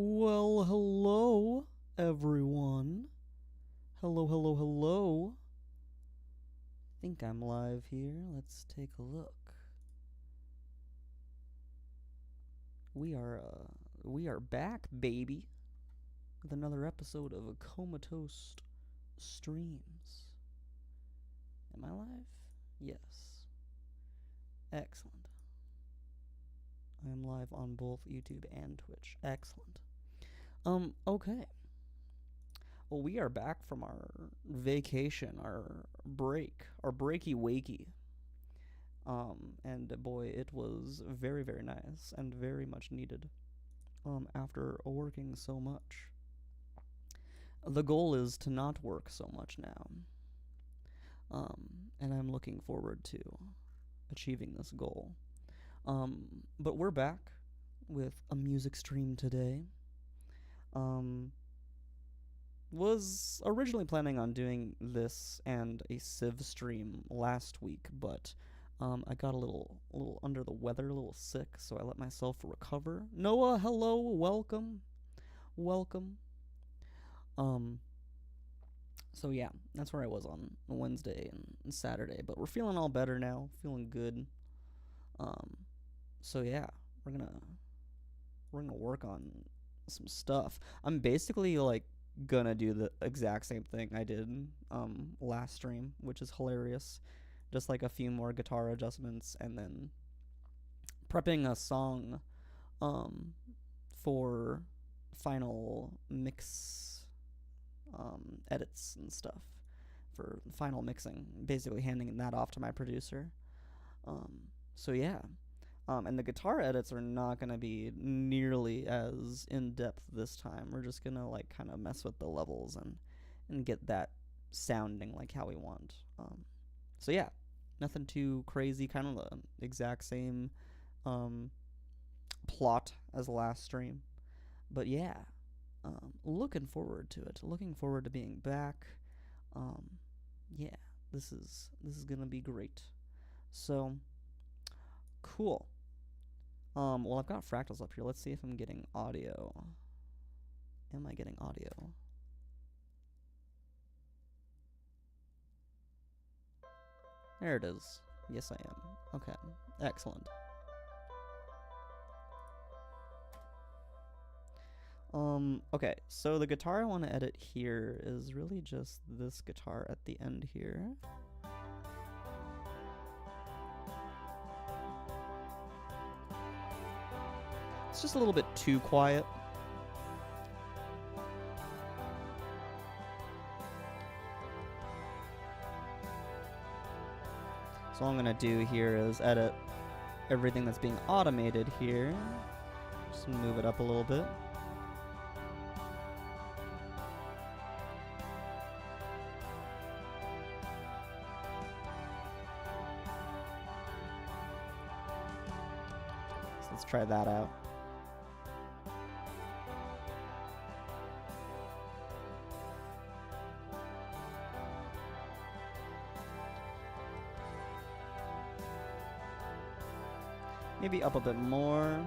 Well, hello, everyone. Hello. Think I'm live here. Let's take a look. We are back, baby, with another episode of a Comatose Streams. Am I live? Yes. Excellent. I am live on both YouTube and Twitch. Excellent. Okay. Well, we are back from our vacation, our break, our breaky wakey. And boy, it was very, very nice and very much needed. After working so much. The goal is to not work so much now. And I'm looking forward to achieving this goal. But we're back with a music stream today. Was originally planning on doing this and a Civ stream last week, but I got a little under the weather, a little sick, so I let myself recover. Noah, hello, welcome. So yeah, that's where I was on Wednesday and Saturday, but we're feeling all better now, feeling good. So yeah, we're gonna work on some stuff. I'm basically gonna do the exact same thing I did last stream, which is hilarious. Just a few more guitar adjustments and then prepping a song for final mix edits and stuff for final mixing, basically handing that off to my producer. So yeah. And the guitar edits are not going to be nearly as in-depth this time. We're just going to kind of mess with the levels and get that sounding like how we want. So yeah, nothing too crazy, kind of the exact same plot as the last stream. But yeah, looking forward to it. Looking forward to being back. Yeah, this is going to be great. So cool. Well, I've got Fractals up here. Let's see if I'm getting audio. Am I getting audio? There it is. Yes, I am. Okay. Excellent. Okay, so the guitar I want to edit here is really just this guitar at the end here. It's just a little bit too quiet. So all I'm gonna do here is edit everything that's being automated here. Just move it up a little bit. So let's try that out. Maybe up a bit more.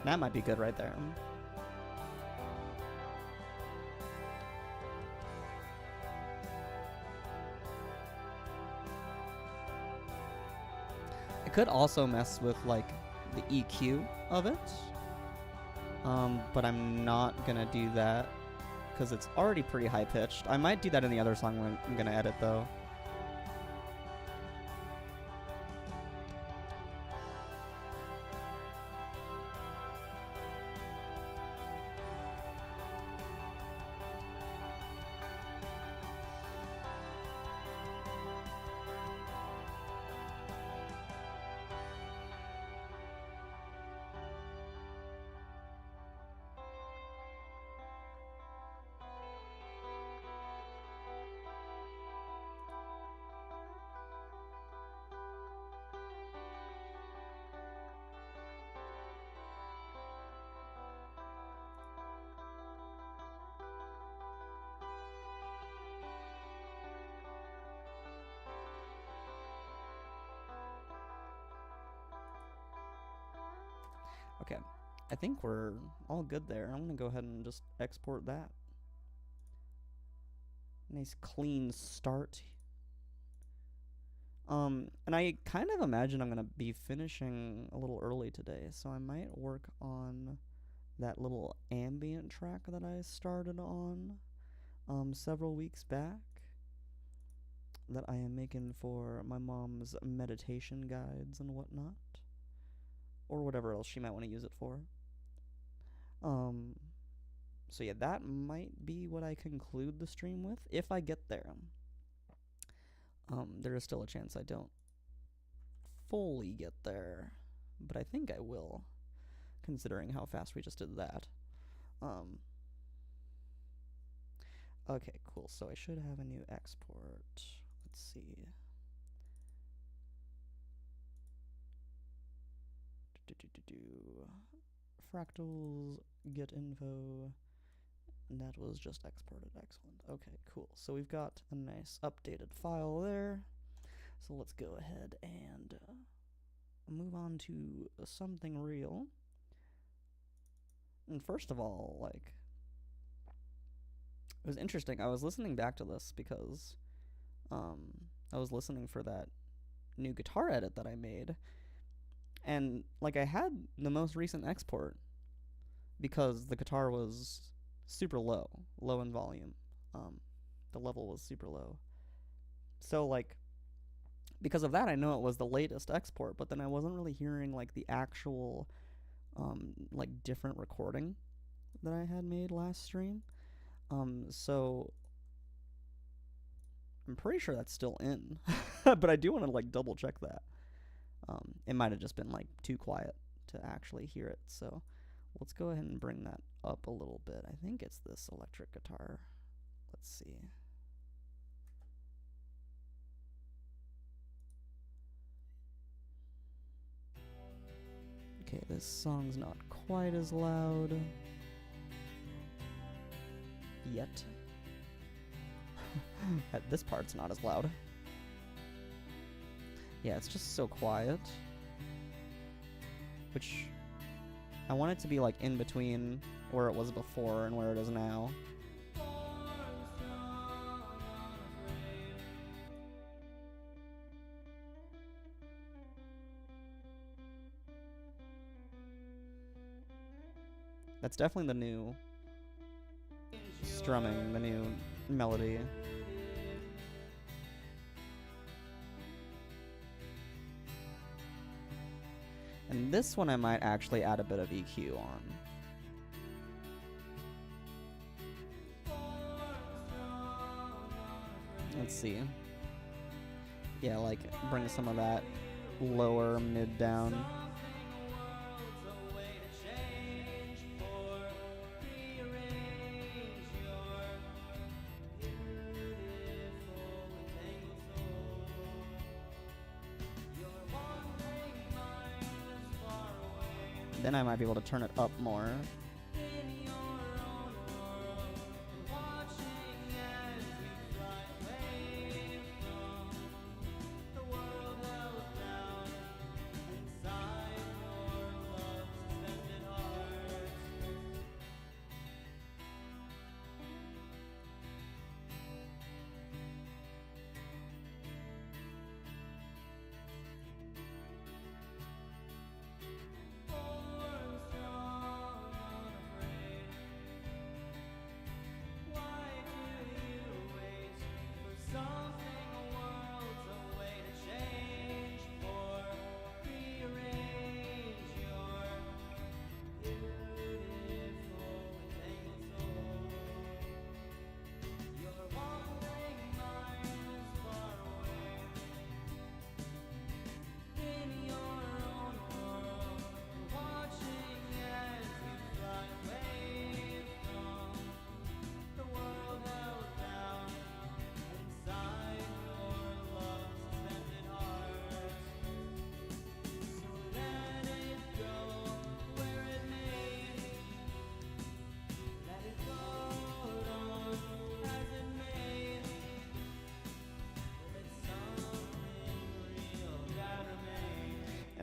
That might be good right there. I could also mess with the EQ of it, but I'm not gonna do that because it's already pretty high pitched. I might do that in the other song I'm gonna edit though. Okay, I think we're all good there. I'm gonna go ahead and just export that. Nice clean start. And I kind of imagine I'm gonna be finishing a little early today, so I might work on that little ambient track that I started on several weeks back that I am making for my mom's meditation guides and whatnot, or whatever else she might want to use it for. So yeah, that might be what I conclude the stream with if I get there. There is still a chance I don't fully get there, but I think I will, considering how fast we just did that. Okay, cool. So I should have a new export. Let's see. Fractals, get info. That was just exported. Excellent. Okay, cool. So we've got a nice updated file there. So let's go ahead and move on to something real. And first of all, like, it was interesting. I was listening back to this because I was listening for that new guitar edit that I made. And, like, I had the most recent export because the guitar was super low in volume. The level was super low. So, like, because of that, I know it was the latest export, but then I wasn't really hearing, like, the actual, like, different recording that I had made last stream. So I'm pretty sure that's still in, but I do want to, like, double check that. It might have just been, like, too quiet to actually hear it, so let's go ahead and bring that up a little bit. I think it's this electric guitar. Let's see. Okay, this song's not quite as loud yet. This part's not as loud. Yeah, it's just so quiet. Which I want it to be, like, in between where it was before and where it is now. That's definitely the new strumming, the new melody. And this one I might actually add a bit of EQ on. Let's see. Yeah, like, bring some of that lower mid down. Then I might be able to turn it up more.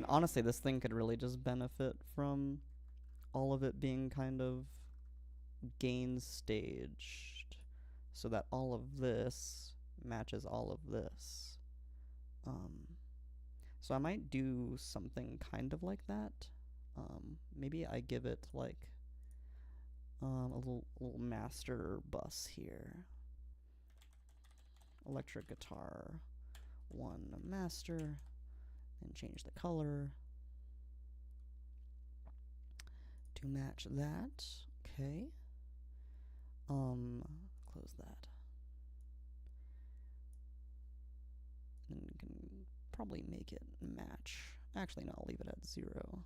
Honestly, this thing could really just benefit from all of it being kind of gain staged so that all of this matches all of this. So I might do something kind of like that. Maybe I give it like a little master bus here. Electric guitar 1 master, and change the color to match that. Okay. Close that. And you can probably make it match. Actually, no, I'll leave it at 0.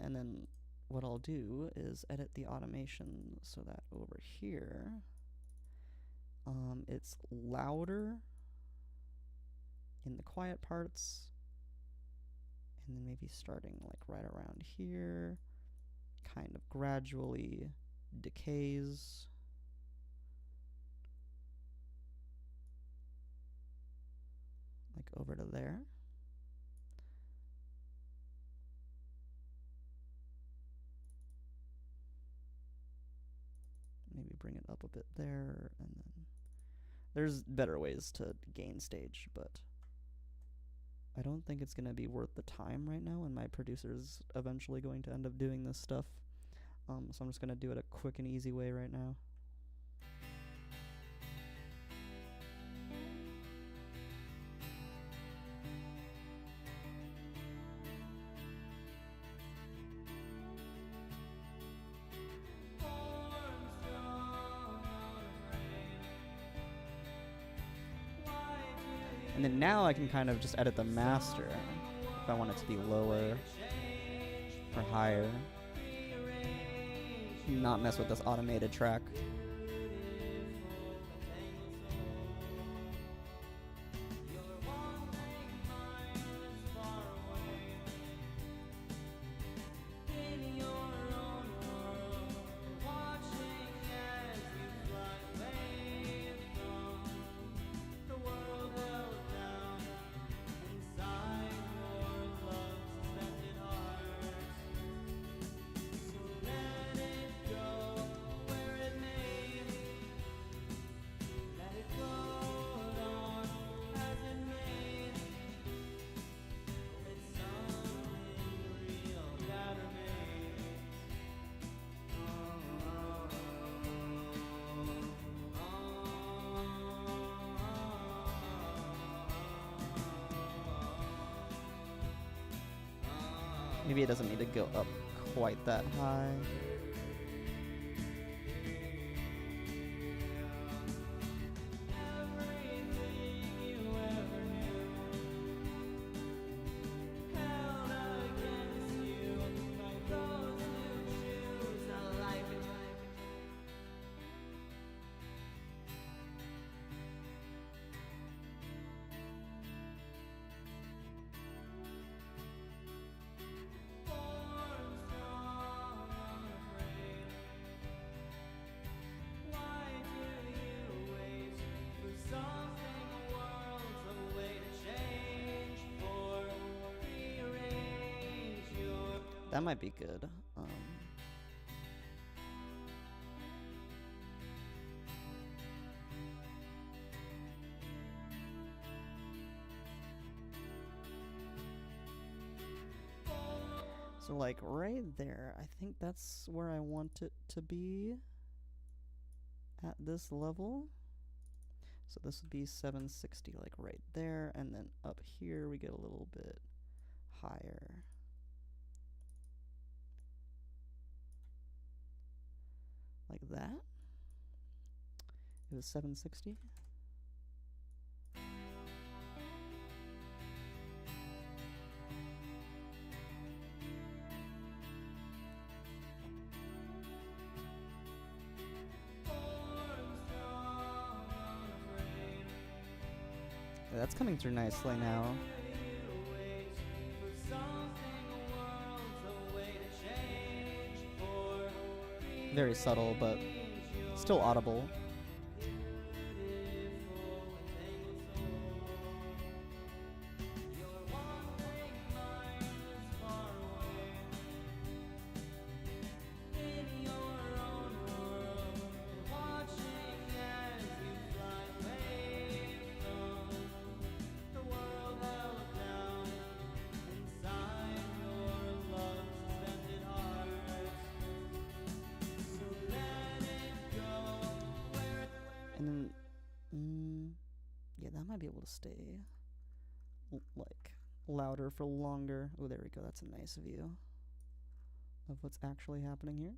And then what I'll do is edit the automation so that over here, it's louder in the quiet parts, and then maybe starting like right around here, kind of gradually decays. Like over to there. Maybe bring it up a bit there, and then there's better ways to gain stage, but I don't think it's going to be worth the time right now, and my producer's eventually going to end up doing this stuff. So I'm just going to do it a quick and easy way right now. And then now I can kind of just edit the master if I want it to be lower or higher. Not mess with this automated track. Maybe it doesn't need to go up quite that high. That might be good. So like right there, I think that's where I want it to be at this level. So this would be 760, like right there, and then up here we get a little bit higher. Like that. It was 760. Yeah, that's coming through nicely now. Very subtle, but still audible. be able to stay like louder for longer. Oh, there we go. That's a nice view of what's actually happening here.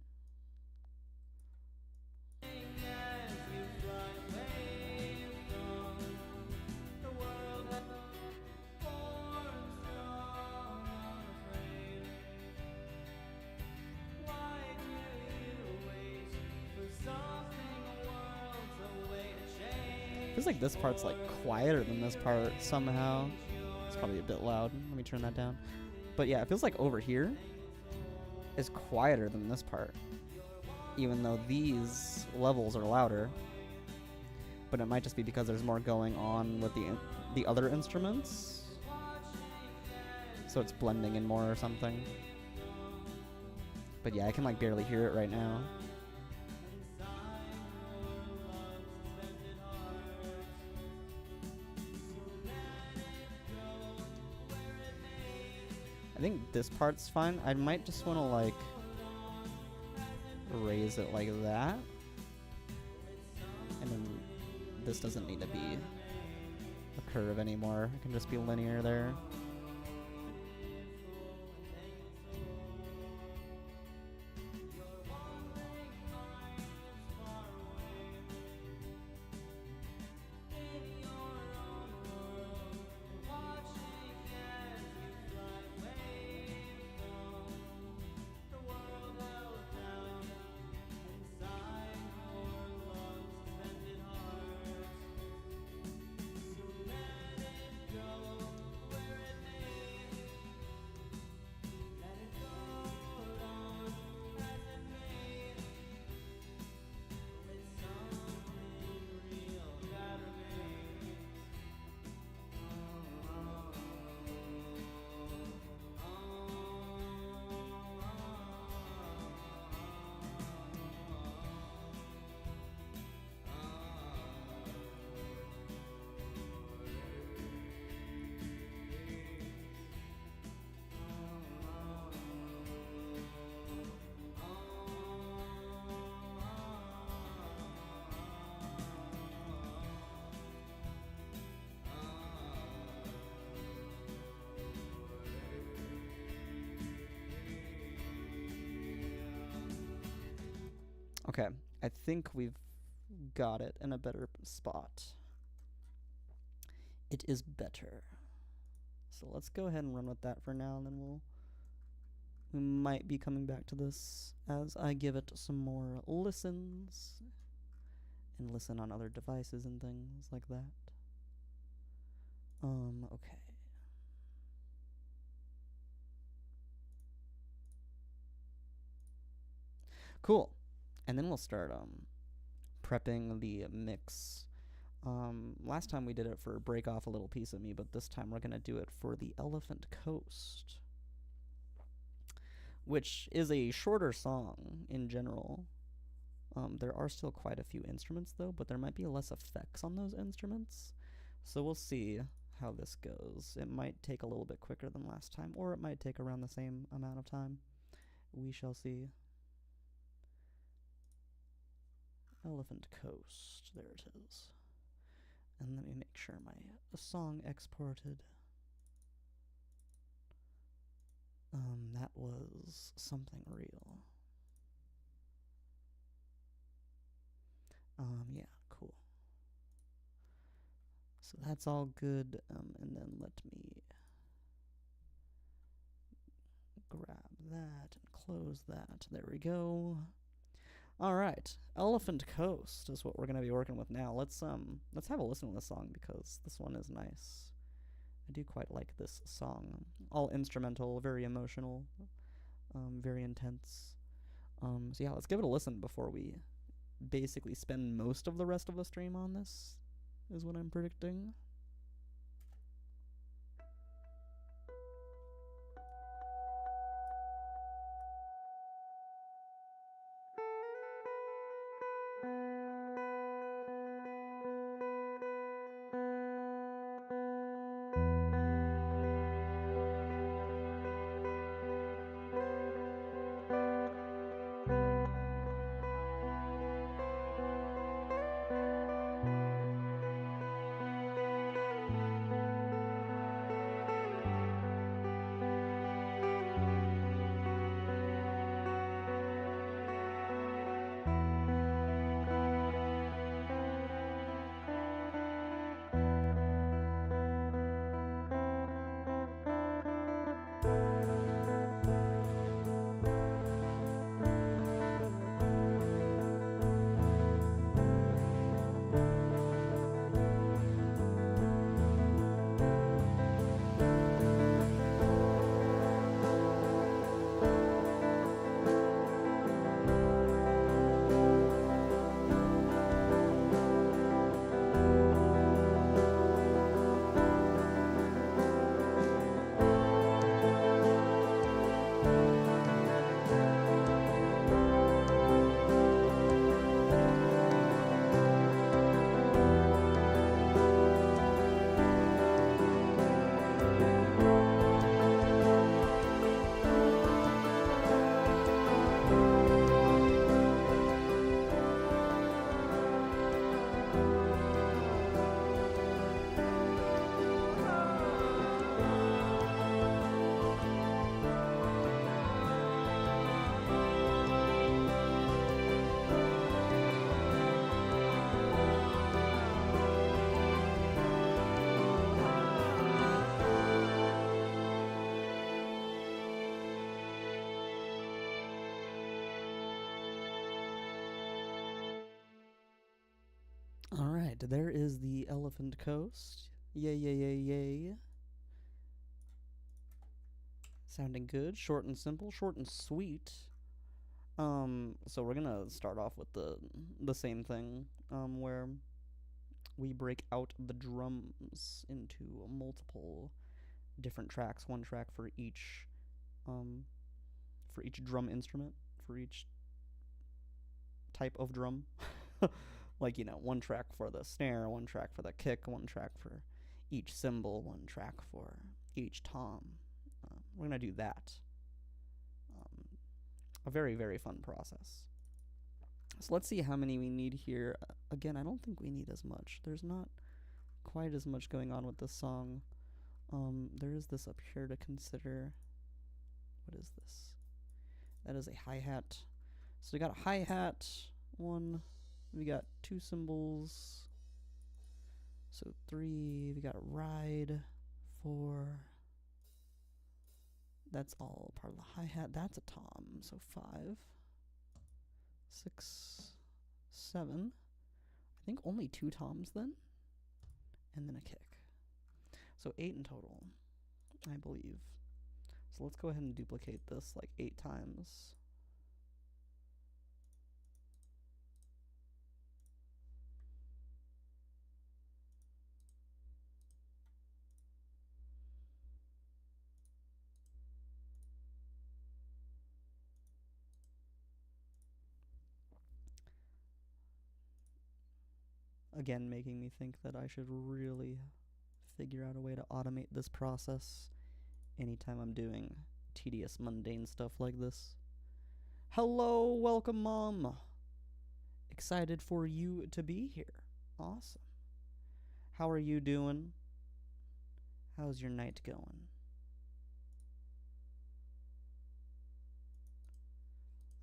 Feels like this part's like quieter than this part somehow. It's probably a bit loud. Let me turn that down. But yeah, it feels like over here is quieter than this part, even though these levels are louder. But it might just be because there's more going on with the other instruments, so it's blending in more or something. But yeah, I can like barely hear it right now. I think this part's fine. I might just want to like raise it like that. And then this doesn't need to be a curve anymore. It can just be linear there. Okay, I think we've got it in a better spot. It is better. So let's go ahead and run with that for now, and then we might be coming back to this as I give it some more listens and listen on other devices and things like that. Okay. Cool. And then we'll start prepping the mix. Last time we did it for Break Off a Little Piece of Me, but this time we're going to do it for the Elephant Coast, which is a shorter song in general. There are still quite a few instruments, though, but there might be less effects on those instruments. So we'll see how this goes. It might take a little bit quicker than last time, or it might take around the same amount of time. We shall see. Elephant Coast. There it is. And let me make sure my song exported. That was Something Real. Yeah, cool. So that's all good. And then let me grab that and close that. There we go. All right, Elephant Coast is what we're gonna be working with now. Let's have a listen to this song because this one is nice. I do quite like this song. All instrumental, very emotional, very intense. So yeah, let's give it a listen before we basically spend most of the rest of the stream on this, is what I'm predicting. Alright, there is the Elephant Coast. Yay, yay, yay, yay. Sounding good. Short and simple. Short and sweet. So we're gonna start off with the same thing, where we break out the drums into multiple different tracks. One track for each drum instrument, for each type of drum. Like, one track for the snare, one track for the kick, one track for each cymbal, one track for each tom. We're going to do that. A very, very fun process. So let's see how many we need here. Again, I don't think we need as much. There's not quite as much going on with this song. There is this up here to consider. What is this? That is a hi-hat. So we got a hi-hat, one. We got 2 cymbals. So 3. We got ride, 4. That's all part of the hi-hat. That's a tom. So 5, 6, 7. I think only 2 toms then. And then a kick. So 8 in total, I believe. So let's go ahead and duplicate this like 8 times. Again, making me think that I should really figure out a way to automate this process anytime I'm doing tedious, mundane stuff like this. Hello, welcome, Mom. Excited for you to be here. Awesome. How are you doing? How's your night going?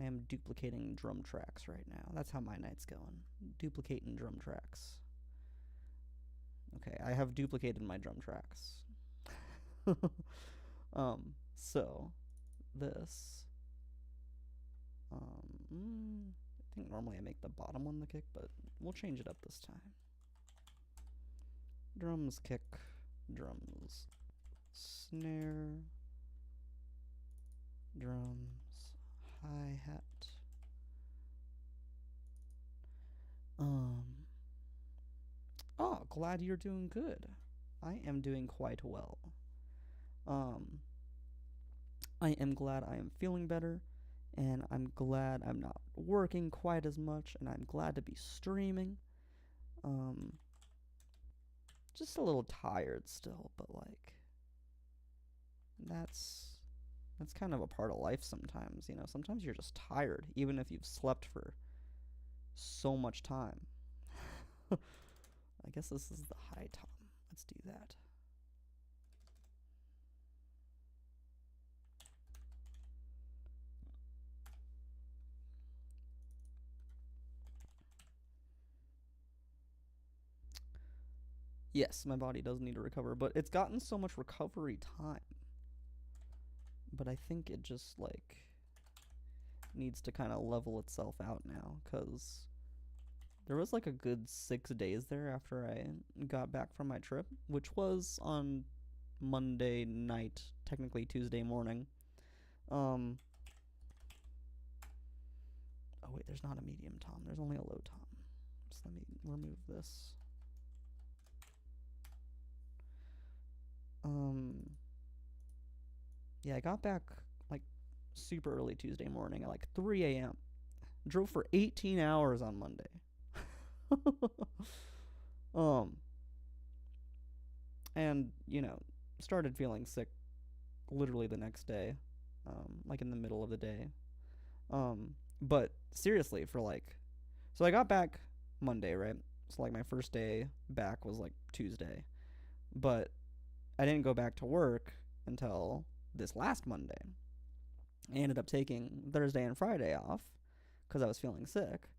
I am duplicating drum tracks right now. That's how my night's going. Duplicating drum tracks. Okay, I have duplicated my drum tracks. So this. I think normally I make the bottom one the kick, but we'll change it up this time. Drums, kick, drums, snare, drums, hi-hat. Oh, glad you're doing good. I am doing quite well. I am glad I am feeling better, and I'm glad I'm not working quite as much, and I'm glad to be streaming. Just a little tired still, but like that's kind of a part of life sometimes, Sometimes you're just tired, even if you've slept for so much time. I guess this is the high tom. Let's do that. Yes, my body does need to recover, but it's gotten so much recovery time. But I think it just, needs to kind of level itself out now, because there was, a good 6 days there after I got back from my trip, which was on Monday night, technically Tuesday morning. Oh, wait, there's not a medium tom. There's only a low tom. Just let me remove this. Yeah, I got back super early Tuesday morning at 3 a.m. Drove for 18 hours on Monday. And started feeling sick literally the next day, in the middle of the day. But seriously, so I got back Monday, right? So my first day back was Tuesday, but I didn't go back to work until this last Monday. I ended up taking Thursday and Friday off because I was feeling sick.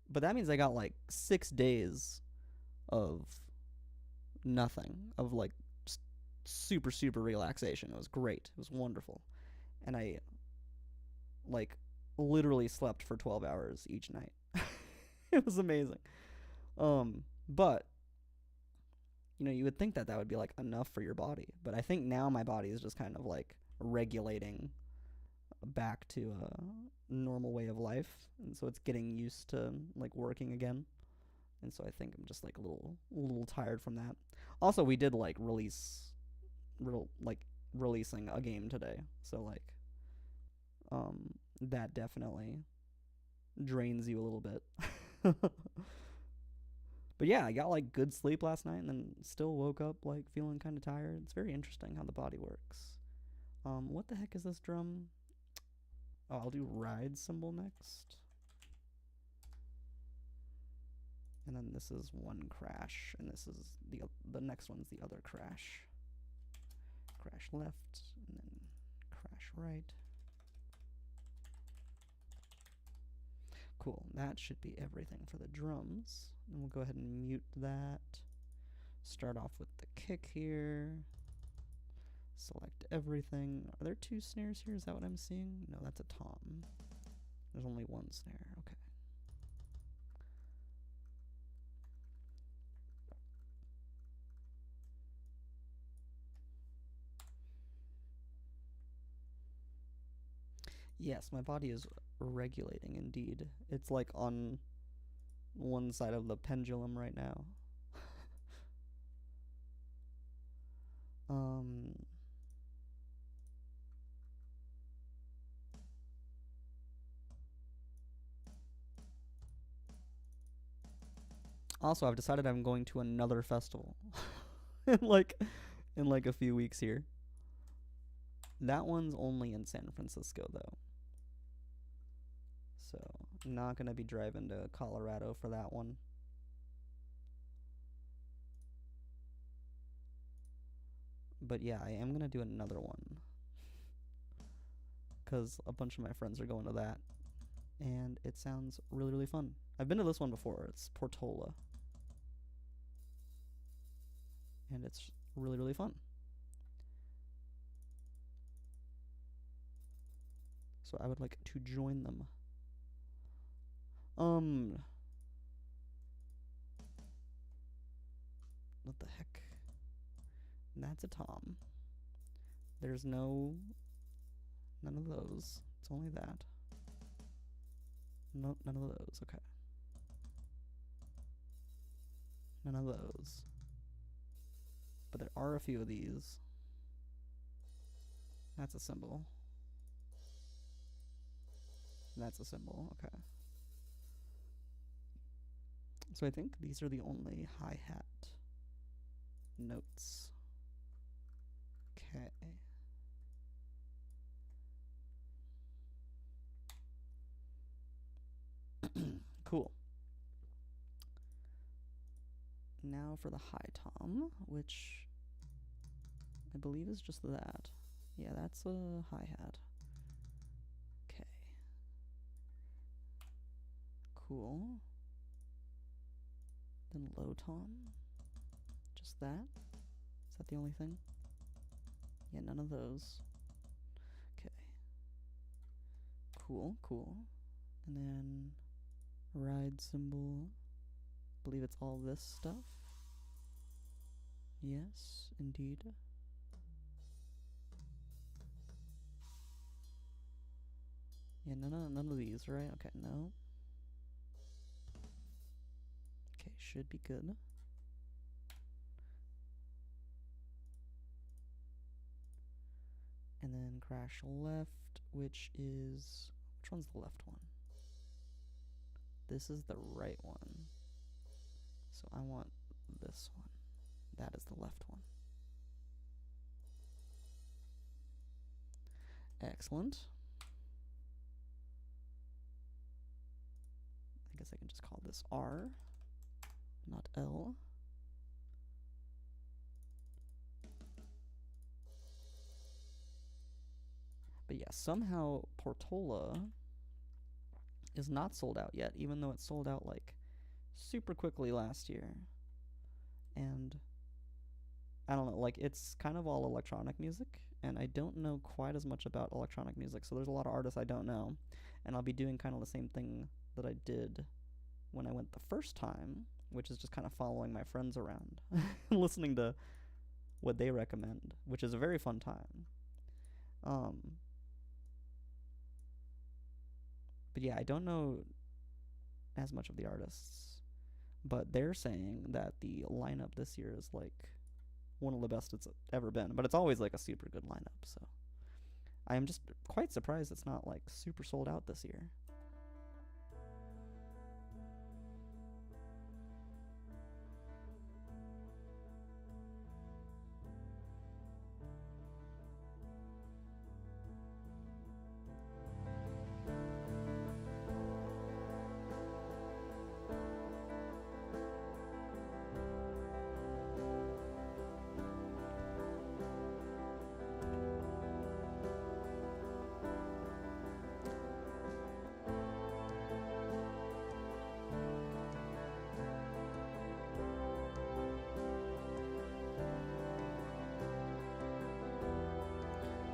But that means I got 6 days of nothing, of super, super relaxation. It was great. It was wonderful. And I literally slept for 12 hours each night. It was amazing. But you would think that would be like enough for your body, but I think now my body is just kind of like regulating back to a normal way of life, and so it's getting used to like working again, and so I think I'm just like a little tired from that. Also, we did like releasing a game today, so like that definitely drains you a little bit. But yeah, I got like good sleep last night and then still woke up like feeling kind of tired. It's very interesting how the body works. What the heck is this drum? Oh, I'll do ride cymbal next. And then this is one crash, and this is the next one's the other crash. Crash left, and then crash right. Cool, that should be everything for the drums. And we'll go ahead and mute that. Start off with the kick here. Select everything. Are there 2 snares here? Is that what I'm seeing? No, that's a tom. There's only 1 snare. Okay. Yes, my body is regulating indeed. It's like on one side of the pendulum right now. Also, I've decided I'm going to another festival in like a few weeks here. That one's only in San Francisco though. So, not going to be driving to Colorado for that one. But yeah, I am going to do another one. Because a bunch of my friends are going to that. And it sounds really, really fun. I've been to this one before. It's Portola. And it's really, really fun. So I would like to join them. What the heck? That's a tom. There's none of those. It's only that. Nope, none of those. Okay. None of those. But there are a few of these. That's a cymbal. That's a cymbal. Okay. So I think these are the only hi-hat notes. Okay. Cool. Now for the high tom, which I believe is just that. Yeah, that's a hi-hat. Okay. Cool. Then low tom. Just that. Is that the only thing? Yeah, none of those. Okay. Cool, cool. And then ride cymbal. I believe it's all this stuff. Yes, indeed. Yeah, none of these, right? Okay, no. Okay, should be good. And then crash left, which one's the left one? This is the right one. So I want this one. That is the left one. Excellent. I guess I can just call this R, not L. But yeah, somehow Portola is not sold out yet, even though it sold out like super quickly last year. And I don't know, like it's kind of all electronic music, and I don't know quite as much about electronic music, so there's a lot of artists I don't know. And I'll be doing kind of the same thing that I did when I went the first time, which is just kind of following my friends around, listening to what they recommend, which is a very fun time. But yeah, I don't know as much of the artists, but they're saying that the lineup this year is like one of the best it's ever been. But it's always like a super good lineup, so I am just quite surprised it's not like super sold out this year.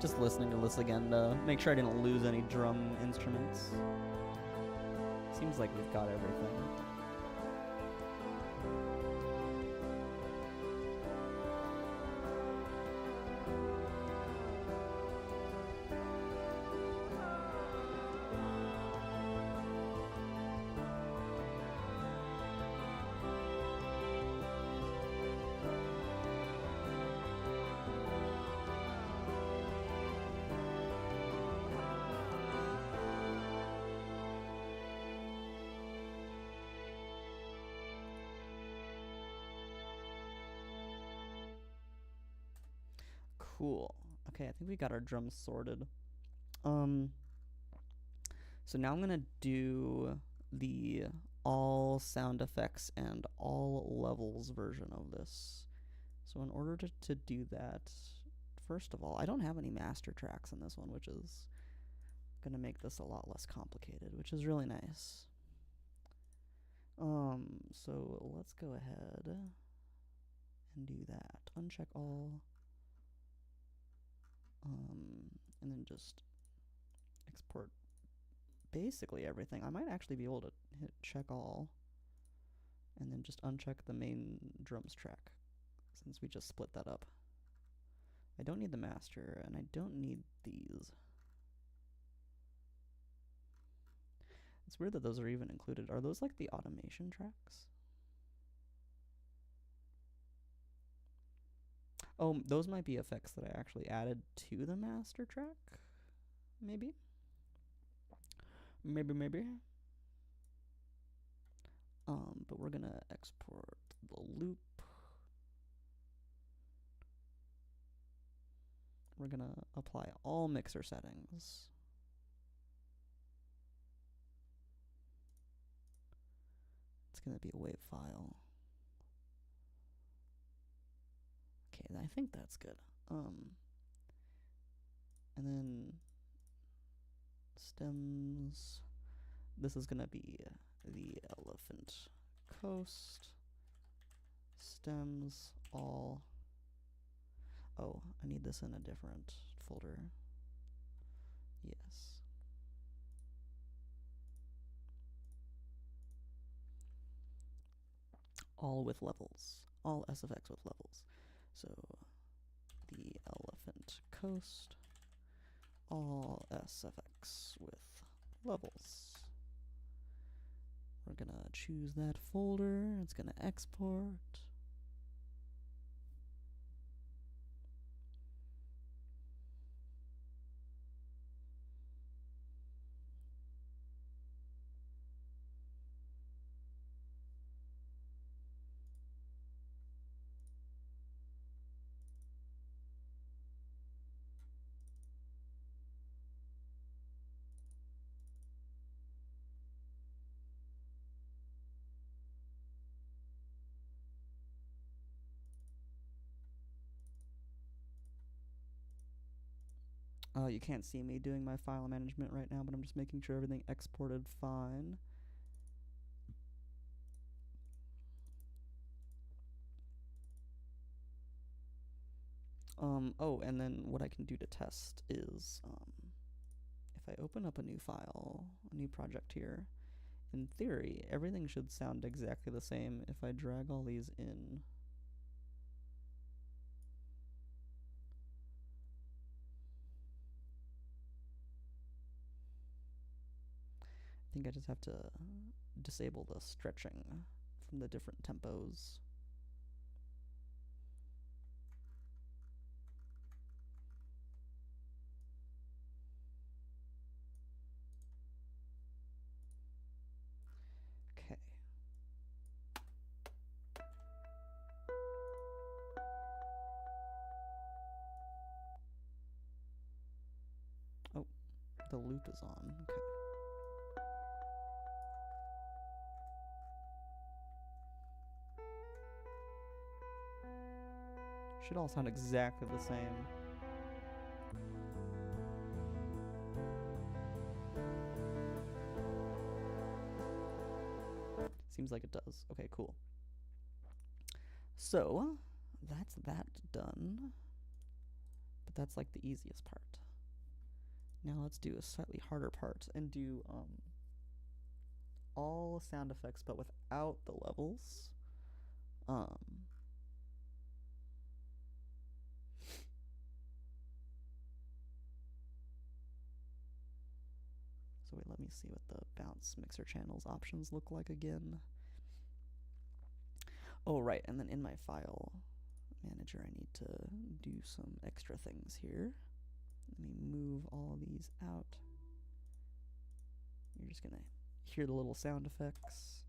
Just listening to this again to make sure I didn't lose any drum instruments. Seems like we've got everything. Cool. Okay, I think we got our drums sorted. So now I'm gonna do the all sound effects and all levels version of this. So in order to do that, first of all, I don't have any master tracks in this one, which is gonna make this a lot less complicated, which is really nice. So let's go ahead and do that. Uncheck all. And then just export basically everything. I might actually be able to hit check all and then just uncheck the main drums track since we just split that up. I don't need the master and I don't need these. It's weird that those are even included. Are those like the automation tracks? Oh, those might be effects that I actually added to the master track. Maybe. Maybe. But we're gonna export the loop. We're gonna apply all mixer settings. It's gonna be a WAV file. Okay, I think that's good. And then stems. This is gonna be the elephant coast. Stems all. Oh, I need this in a different folder. Yes. All with levels. All SFX with levels. So the elephant coast. All SFX with levels. We're gonna choose that folder. It's gonna export. You can't see me doing my file management right now, but I'm just making sure everything exported fine. Oh, and then what I can do to test is, if I open up a new file, a new project here, in theory, everything should sound exactly the same if I drag all these in. I think I just have to disable the stretching from the different tempos. Okay. Oh, the loop is on. Okay. Should all sound exactly the same. Seems like it does. Okay, cool. So, that's that done. But that's like the easiest part. Now let's do a slightly harder part and do all sound effects but without the levels. So wait, let me see what the bounce mixer channels options look like again. Oh, right, and then in my file manager, I need to do some extra things here. Let me move all these out. You're just gonna hear the little sound effects.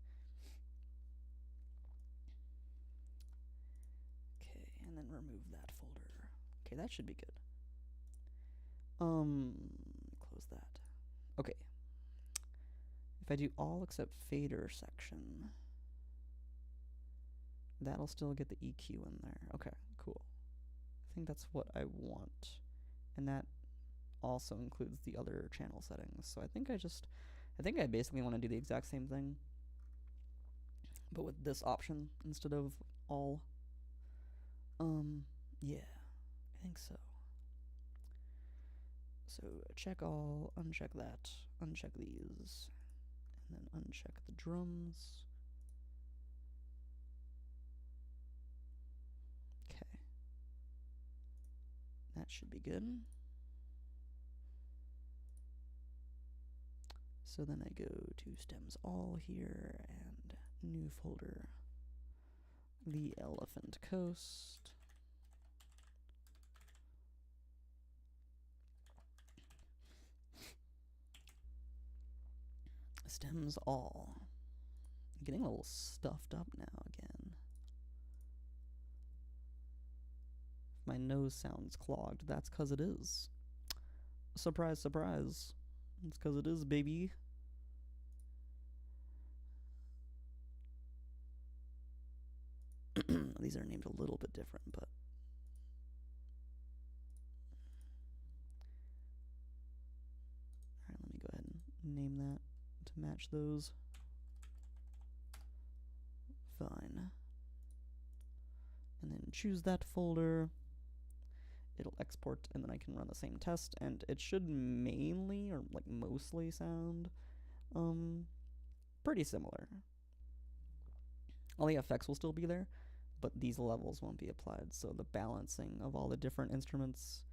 Okay, and then remove that folder. Okay, that should be good. Close that. Okay. If I do all except fader section, that'll still get the EQ in there. Okay, cool. I think that's what I want. And that also includes the other channel settings. So I think I basically want to do the exact same thing, but with this option instead of all. Yeah, I think so. So check all, uncheck that, uncheck these, and then uncheck the drums. Okay. That should be good. So then I go to stems all here and new folder, the Elephant Coast. Stems all. I'm getting a little stuffed up now again. If my nose sounds clogged, that's 'cause it is. Surprise, surprise. It's 'cause it is, baby. These are named a little bit different, but alright, let me go ahead and name that to match those. Fine. And then choose that folder. It'll export, and then I can run the same test, and it should mainly, or like mostly, sound pretty similar. All the effects will still be there, but these levels won't be applied, so the balancing of all the different instruments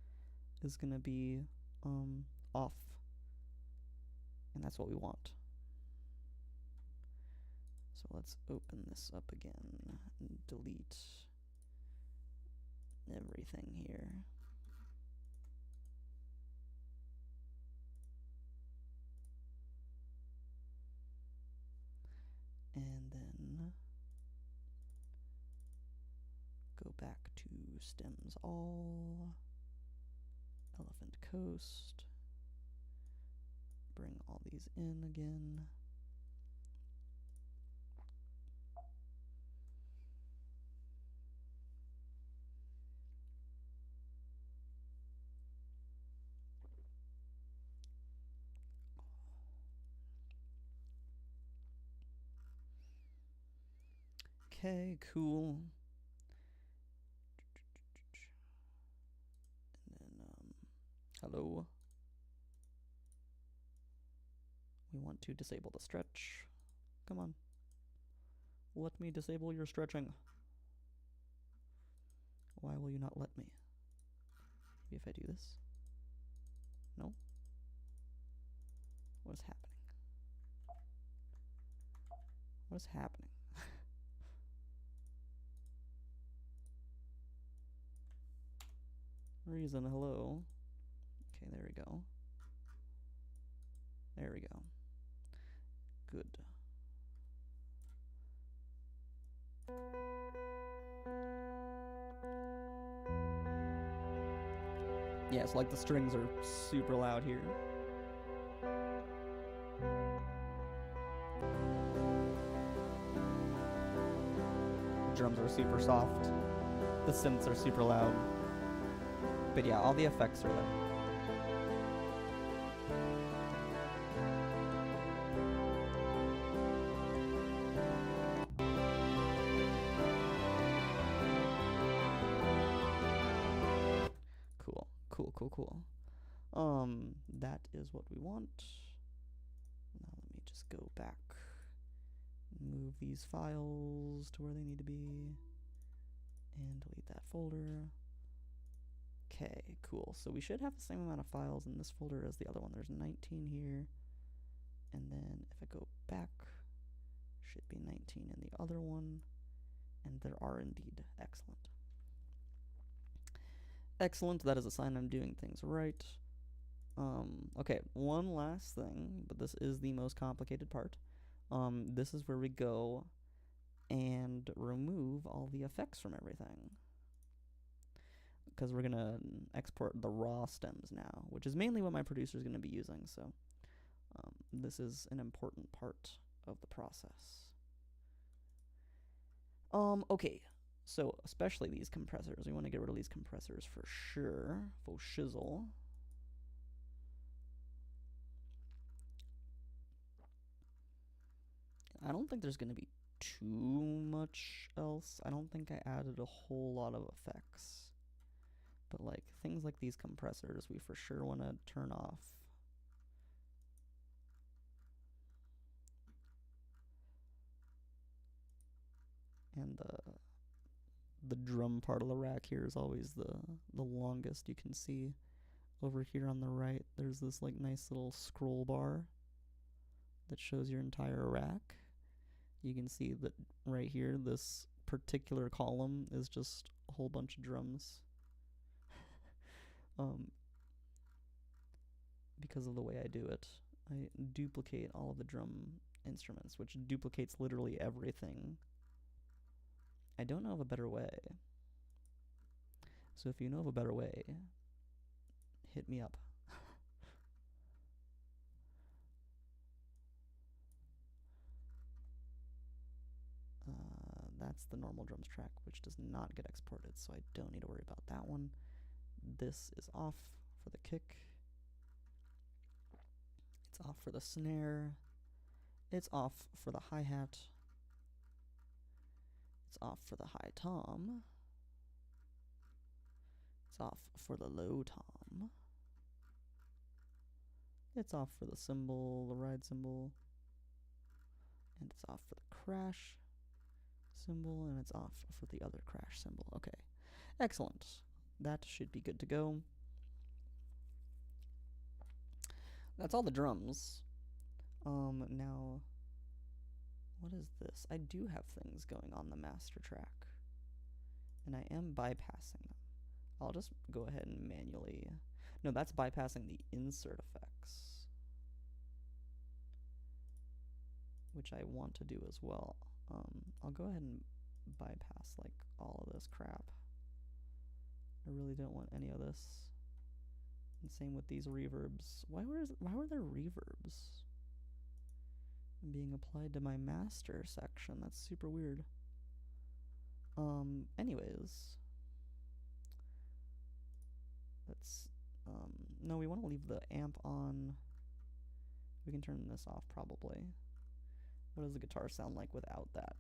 is going to be off, and that's what we want. So let's open this up again and delete everything here. And then go back to stems all, Elephant Coast, bring all these in again. Okay, cool. And then, hello. We want to disable the stretch. Come on. Let me disable your stretching. Why will you not let me? Maybe if I do this? No? What is happening? What is happening? Reason, hello. Okay, there we go. There we go. Good. Yeah, so like the strings are super loud here. Drums are super soft. The synths are super loud. But yeah, all the effects are there. Cool. That is what we want. Now let me just go back. Move these files to where they need to be. And delete that folder. Okay, cool. So we should have the same amount of files in this folder as the other one. There's 19 here. And then if I go back, should be 19 in the other one. And there are indeed. Excellent. Excellent, that is a sign I'm doing things right. Okay, one last thing, but this is the most complicated part. This is where we go and remove all the effects from everything. Because we're gonna export the raw stems now, which is mainly what my producer is gonna be using, so this is an important part of the process. Okay. So, especially these compressors. We want to get rid of these compressors for sure. For shizzle. I don't think there's going to be too much else. I don't think I added a whole lot of effects. But, like, things like these compressors, we for sure want to turn off. And the drum part of the rack here is always the longest. You can see over here on the right, there's this like nice little scroll bar that shows your entire rack. You can see that right here, this particular column is just a whole bunch of drums. Because of the way I do it, I duplicate all of the drum instruments, which duplicates literally everything. I don't know of a better way. So if you know of a better way, hit me up. That's the normal drums track, which does not get exported, so I don't need to worry about that one. This is off for the kick. It's off for the snare. It's off for the hi-hat. It's off for the high tom. It's off for the low tom. It's off for the cymbal, the ride cymbal. And it's off for the crash cymbal, and it's off for the other crash cymbal. Okay, excellent. That should be good to go. That's all the drums. Now, what is this? I do have things going on the master track, and I am bypassing them. I'll just go ahead and manually... No, that's bypassing the insert effects, which I want to do as well. I'll go ahead and bypass like all of this crap. I really don't want any of this. And same with these reverbs. Why were there reverbs being applied to my master section? That's super weird. Anyways, let's no, we want to leave the amp on. We can turn this off probably. What does the guitar sound like without that?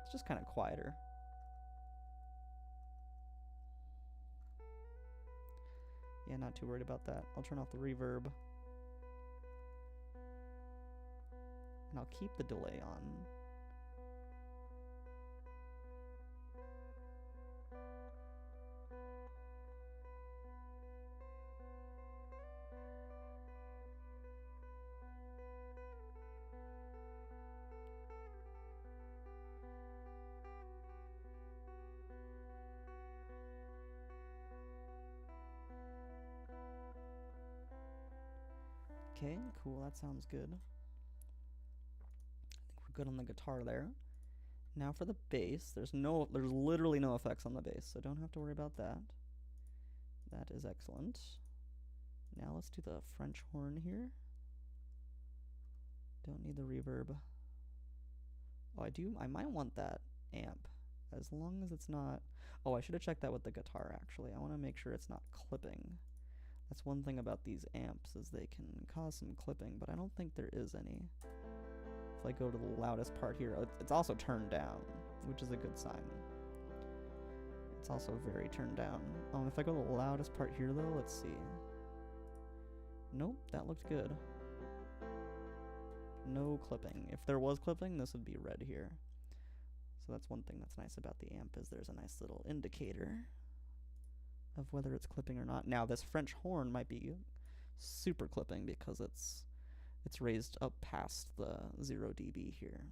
It's just kind of quieter. Yeah, not too worried about that. I'll turn off the reverb. And I'll keep the delay on. Okay, cool, that sounds good. I think we're good on the guitar there. Now for the bass, there's literally no effects on the bass, so don't have to worry about that. That is excellent. Now let's do the French horn here. Don't need the reverb. Oh, I might want that amp, as long as it's not... Oh, I should have checked that with the guitar, actually. I want to make sure it's not clipping. That's one thing about these amps, is they can cause some clipping, but I don't think there is any. If I go to the loudest part here, it's also turned down, which is a good sign. It's also very turned down. If I go to the loudest part here, though, let's see. Nope, that looked good. No clipping. If there was clipping, this would be red here. So that's one thing that's nice about the amp, is there's a nice little indicator of whether it's clipping or not. Now, this French horn might be super clipping because it's raised up past the 0 dB here.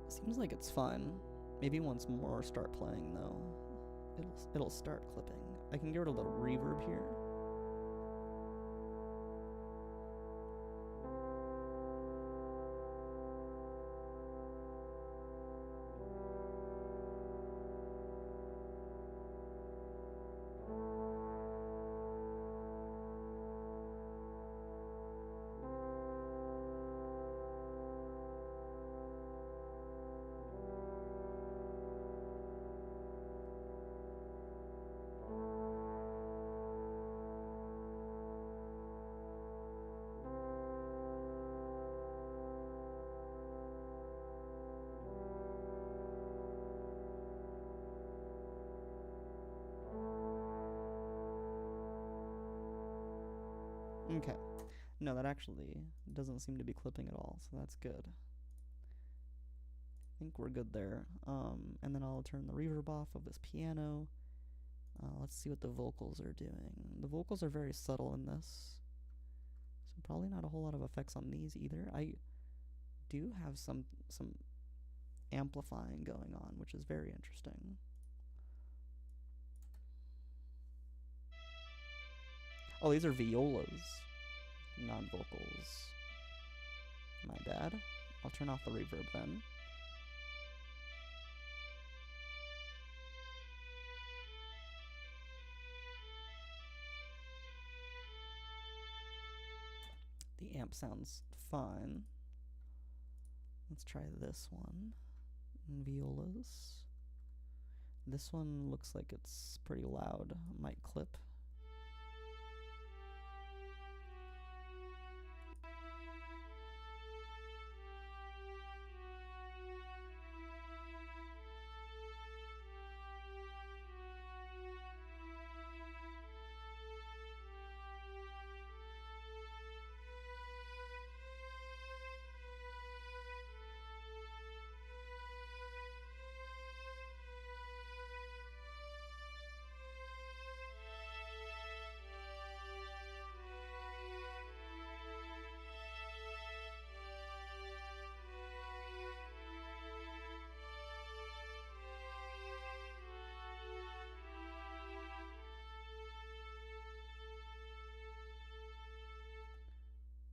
Seems like it's fun. Maybe once more start playing though, it'll start clipping. I can get rid of the reverb here. Okay. No, that actually doesn't seem to be clipping at all, so that's good. I think we're good there. And then I'll turn the reverb off of this piano. Let's see what the vocals are doing. The vocals are very subtle in this, so probably not a whole lot of effects on these either. I do have some amplifying going on, which is very interesting. Oh, these are violas, not vocals. My bad. I'll turn off the reverb then. The amp sounds fine. Let's try this one. Violas. This one looks like it's pretty loud. Might clip.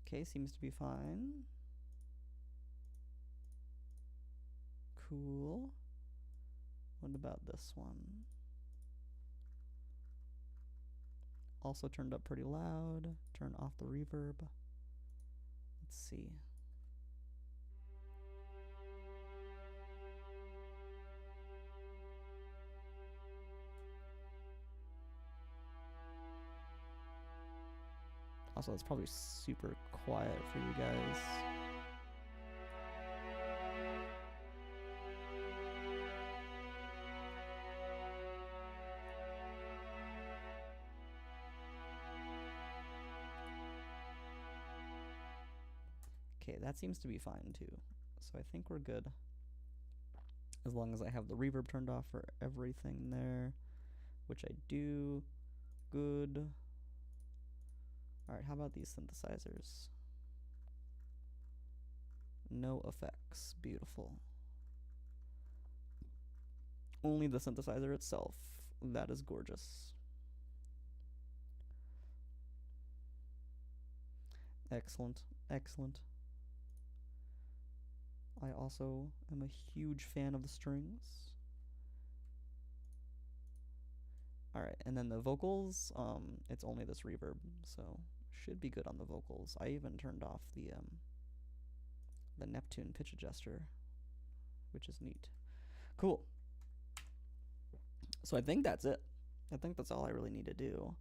Okay, seems to be fine. Cool. What about this one? Also turned up pretty loud. Turn off the reverb. Let's see. Also, it's probably super quiet for you guys. Okay, that seems to be fine too. So I think we're good. As long as I have the reverb turned off for everything there, which I do. Good. Alright, how about these synthesizers? No effects. Beautiful. Only the synthesizer itself. That is gorgeous. Excellent. Excellent. I also am a huge fan of the strings. Alright, and then the vocals, it's only this reverb, so should be good on the vocals. I even turned off the Neptune pitch adjuster, which is neat. Cool. So I think that's it. I think that's all I really need to do.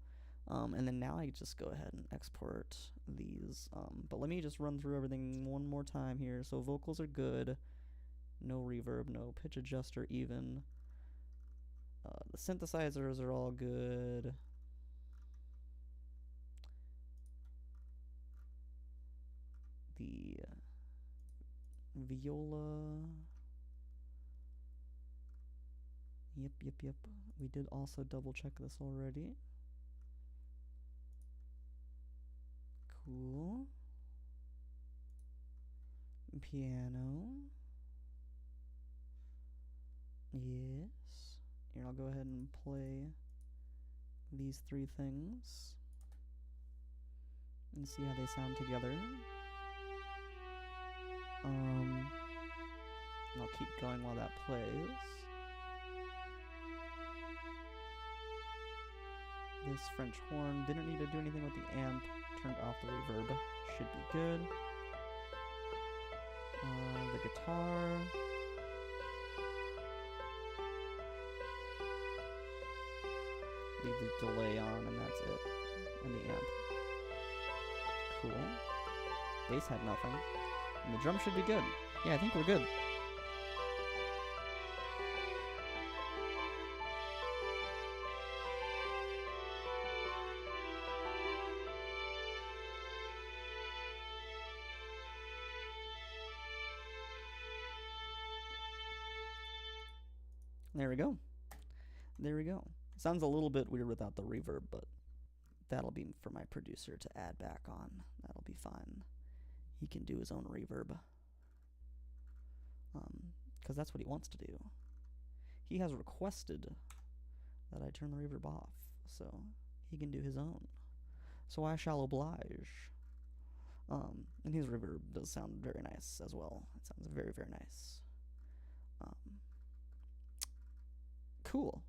And then now I just go ahead and export these. But let me just run through everything one more time here. So vocals are good. No reverb, no pitch adjuster even. The synthesizers are all good. The viola. Yep. We did also double check this already. Cool. Piano. Yes. Here, I'll go ahead and play these three things and see how they sound together. I'll keep going while that plays. This French horn didn't need to do anything with the amp. Turned off the reverb. Should be good. The guitar. Leave the delay on and that's it. And the amp. Cool. Bass had nothing. And the drum should be good. Yeah, I think we're good. There we go. There we go. Sounds a little bit weird without the reverb, but that'll be for my producer to add back on. That'll be fine. He can do his own reverb. Because that's what he wants to do. He has requested that I turn the reverb off, so he can do his own. So I shall oblige. And his reverb does sound very nice as well. It sounds very, very nice. Cool.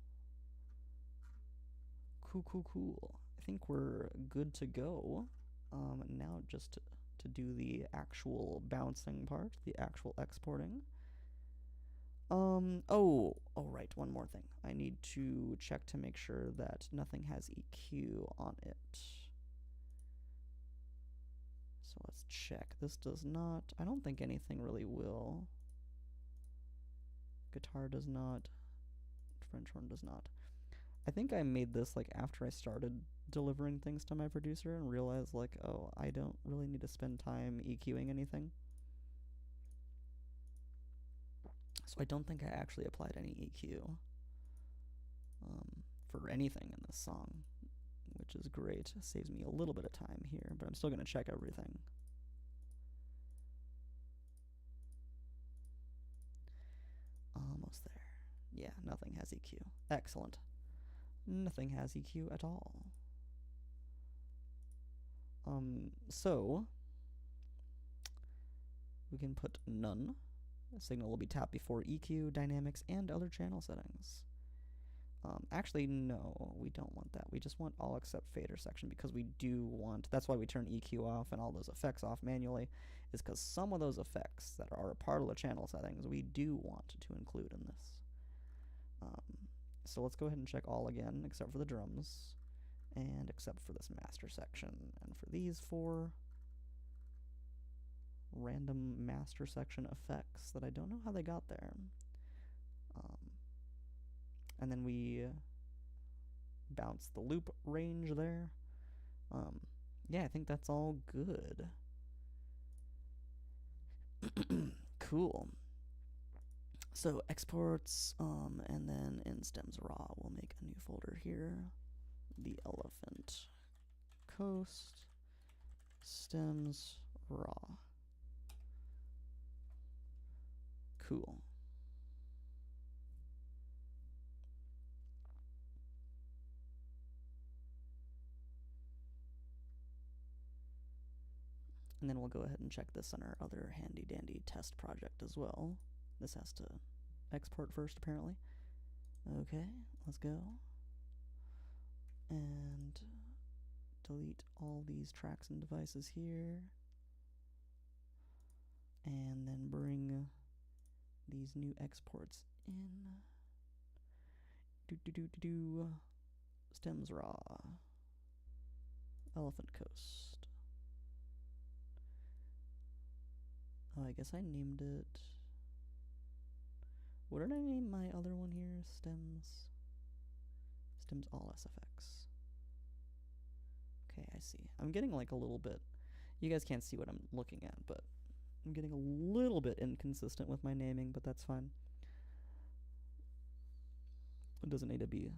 Cool. I think we're good to go. Now just to do the actual bouncing part, the actual exporting. Oh, right, one more thing. I need to check to make sure that nothing has EQ on it. So let's check. This does not. I don't think anything really will. Guitar does not. French horn does not. I think I made this like after I started delivering things to my producer and realized like, oh, I don't really need to spend time EQing anything. So I don't think I actually applied any EQ for anything in this song, which is great. It saves me a little bit of time here, but I'm still going to check everything. Almost there. Yeah, nothing has EQ. Excellent. Nothing has EQ at all. So we can put none. The signal will be tapped before EQ, dynamics, and other channel settings. Actually, no, we don't want that. We just want all except fader section because we do want, that's why we turn EQ off and all those effects off manually, is because some of those effects that are a part of the channel settings we do want to include in this. So let's go ahead and check all again, except for the drums, and except for this master section, and for these four random master section effects that I don't know how they got there. And then we bounce the loop range there. Yeah, I think that's all good. Cool. So exports, and then in stems raw, we'll make a new folder here. The elephant coast stems raw. Cool. And then we'll go ahead and check this on our other handy dandy test project as well. This has to export first, apparently. Okay, let's go. And delete all these tracks and devices here. And then bring these new exports in. Stems raw. Elephant coast. Oh, I guess I named it. What did I name my other one here? Stems all SFX. Okay, I see. I'm getting like a little bit. You guys can't see what I'm looking at, but I'm getting a little bit inconsistent with my naming, but that's fine. It doesn't need to be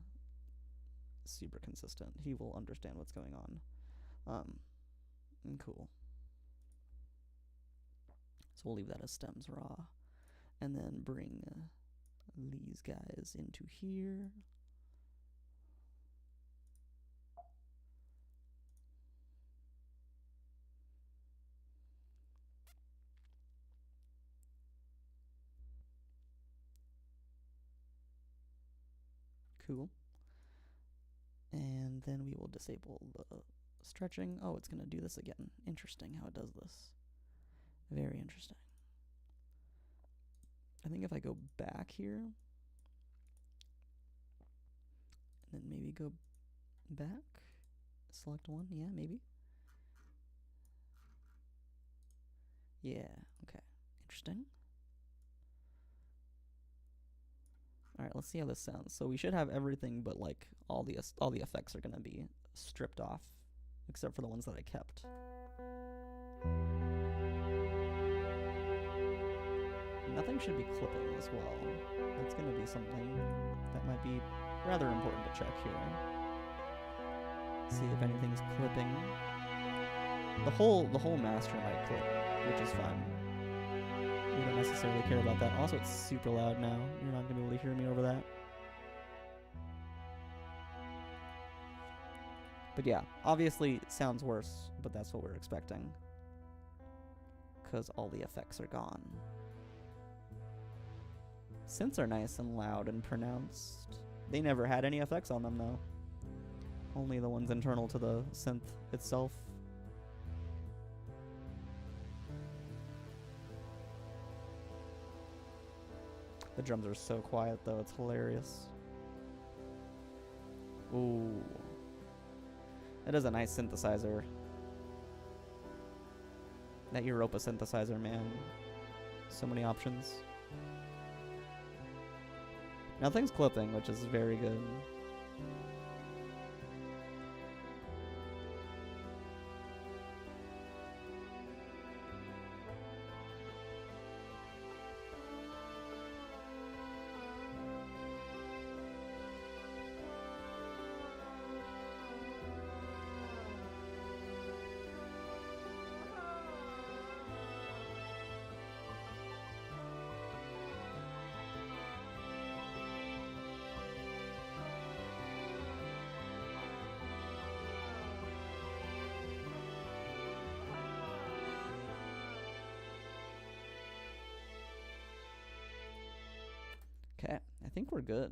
super consistent. He will understand what's going on. Cool. So we'll leave that as stems raw, and then bring these guys into here. Cool. And then we will disable the stretching. Oh, it's going to do this again. Interesting how it does this. Very interesting. I think if I go back here, and then maybe go back, select one, yeah, maybe. Yeah, okay, interesting. All right, let's see how this sounds. So we should have everything, but like all the effects are gonna be stripped off, except for the ones that I kept. Nothing should be clipping as well. That's gonna be something that might be rather important to check here. See if anything's clipping. The whole master might clip, which is fine. We don't necessarily care about that. Also, it's super loud now. You're not gonna be able to hear me over that. But yeah, obviously sounds worse, but that's what we're expecting, because all the effects are gone. Synths are nice and loud and pronounced. They never had any effects on them though. Only the ones internal to the synth itself. The drums are so quiet though, it's hilarious. Ooh. That is a nice synthesizer. That Europa synthesizer, man. So many options. Nothing's clipping, which is very good. Okay, I think we're good.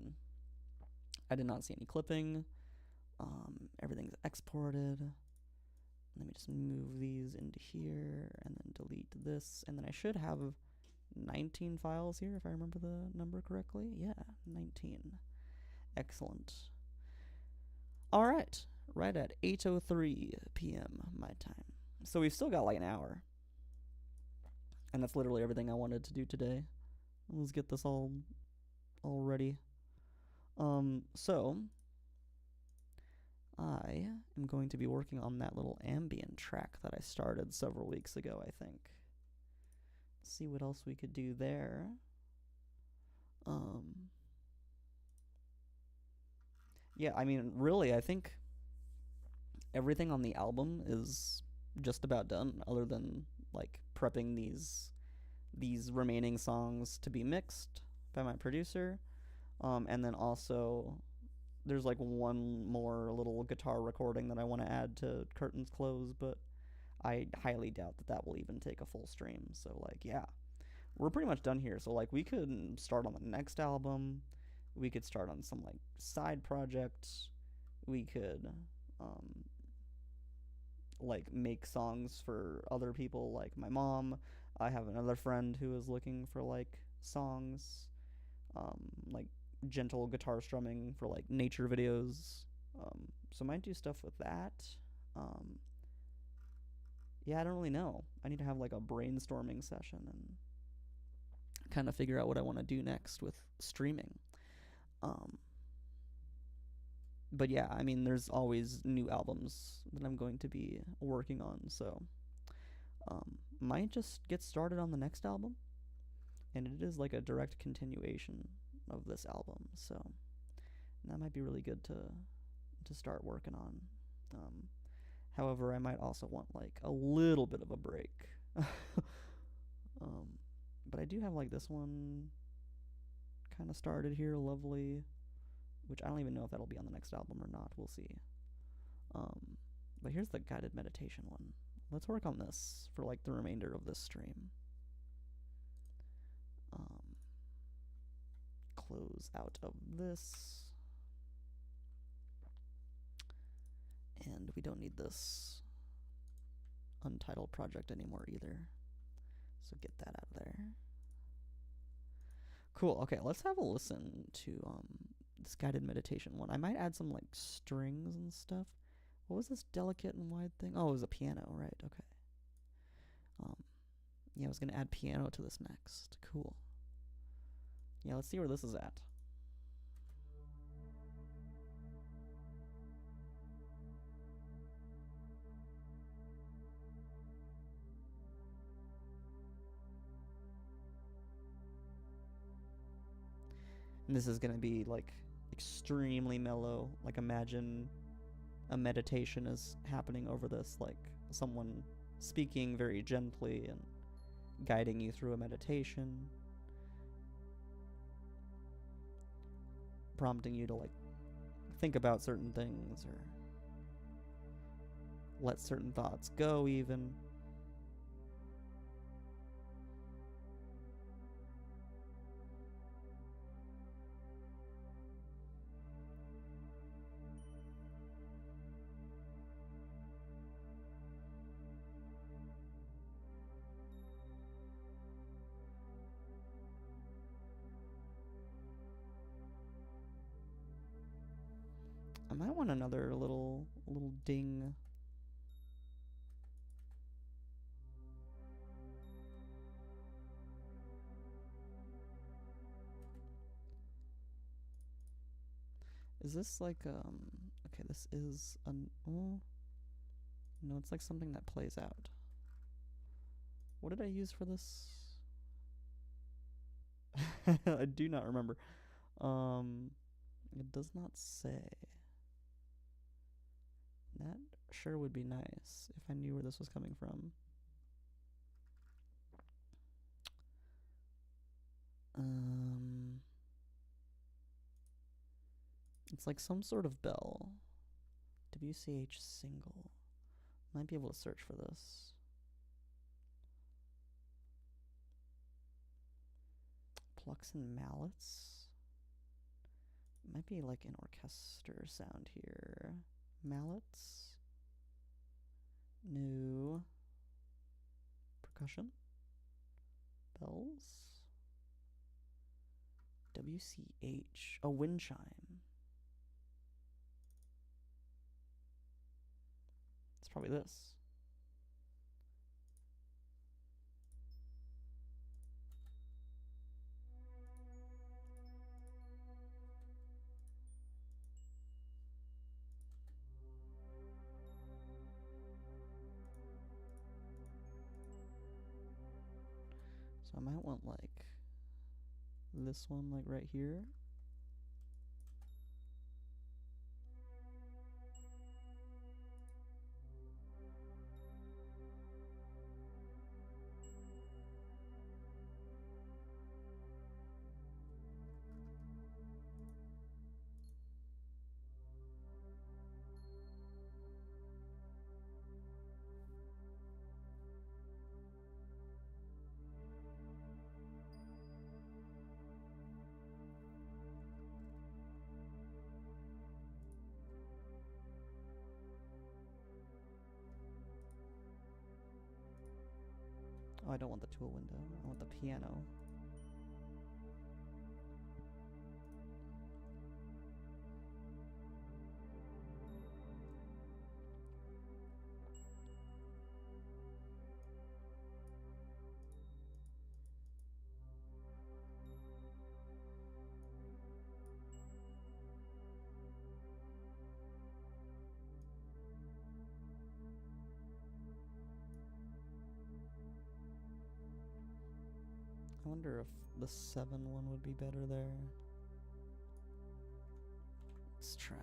I did not see any clipping. Everything's exported. Let me just move these into here and then delete this. And then I should have 19 files here if I remember the number correctly. Yeah, 19. Excellent. All right, right at 8:03 p.m. my time. So we've still got like an hour. And that's literally everything I wanted to do today. Let's get this all ready. So I am going to be working on that little ambient track that I started several weeks ago, I think. see what else we could do there. Yeah, I mean, really, I think everything on the album is just about done, other than like prepping these remaining songs to be mixed by my producer. And then also there's like one more little guitar recording that I want to add to Curtains Close, but I highly doubt that that will even take a full stream. So like, yeah, we're pretty much done here. So like, we could start on the next album. We could start on some like side projects. We could um, like make songs for other people, like my mom. I have another friend who is looking for like songs, like gentle guitar strumming for like nature videos. So I might do stuff with that. Um, yeah, I don't really know. I need to have like a brainstorming session and kind of figure out what I want to do next with streaming. Um, but yeah, I mean, there's always new albums that I'm going to be working on, so might just get started on the next album, and it is like a direct continuation of this album, so that might be really good to start working on. Um, However, I might also want like a little bit of a break. But I do have like this one kind of started here, lovely, which I don't even know if that'll be on the next album or not. We'll see. But here's the guided meditation one. Let's work on this for like the remainder of this stream. Close out of this. And we don't need this untitled project anymore either. So get that out of there. Cool. Okay, let's have a listen to this guided meditation one. I might add some like strings and stuff. What was this delicate and wide thing? Oh, it was a piano, right? Okay. Yeah, I was gonna add piano to this next. Cool. Yeah, let's see where this is at. And this is gonna be like extremely mellow. Like, imagine a meditation is happening over this, like someone speaking very gently and guiding you through a meditation, prompting you to like think about certain things or let certain thoughts go even. I might want another little ding. Is this like okay, this is an oh no, it's like something that plays out. What did I use for this? I do not remember. It does not say. That sure would be nice if I knew where this was coming from. It's like some sort of bell. WCH single. Might be able to search for this. Plucks and mallets. Might be like an orchestra sound here. Mallets. No. Percussion. Bells. WCH. A wind chime. It's probably this. So I might want like this one like right here. Oh, I don't want the tool window. I want the piano. I wonder if the 7 one would be better there. Let's try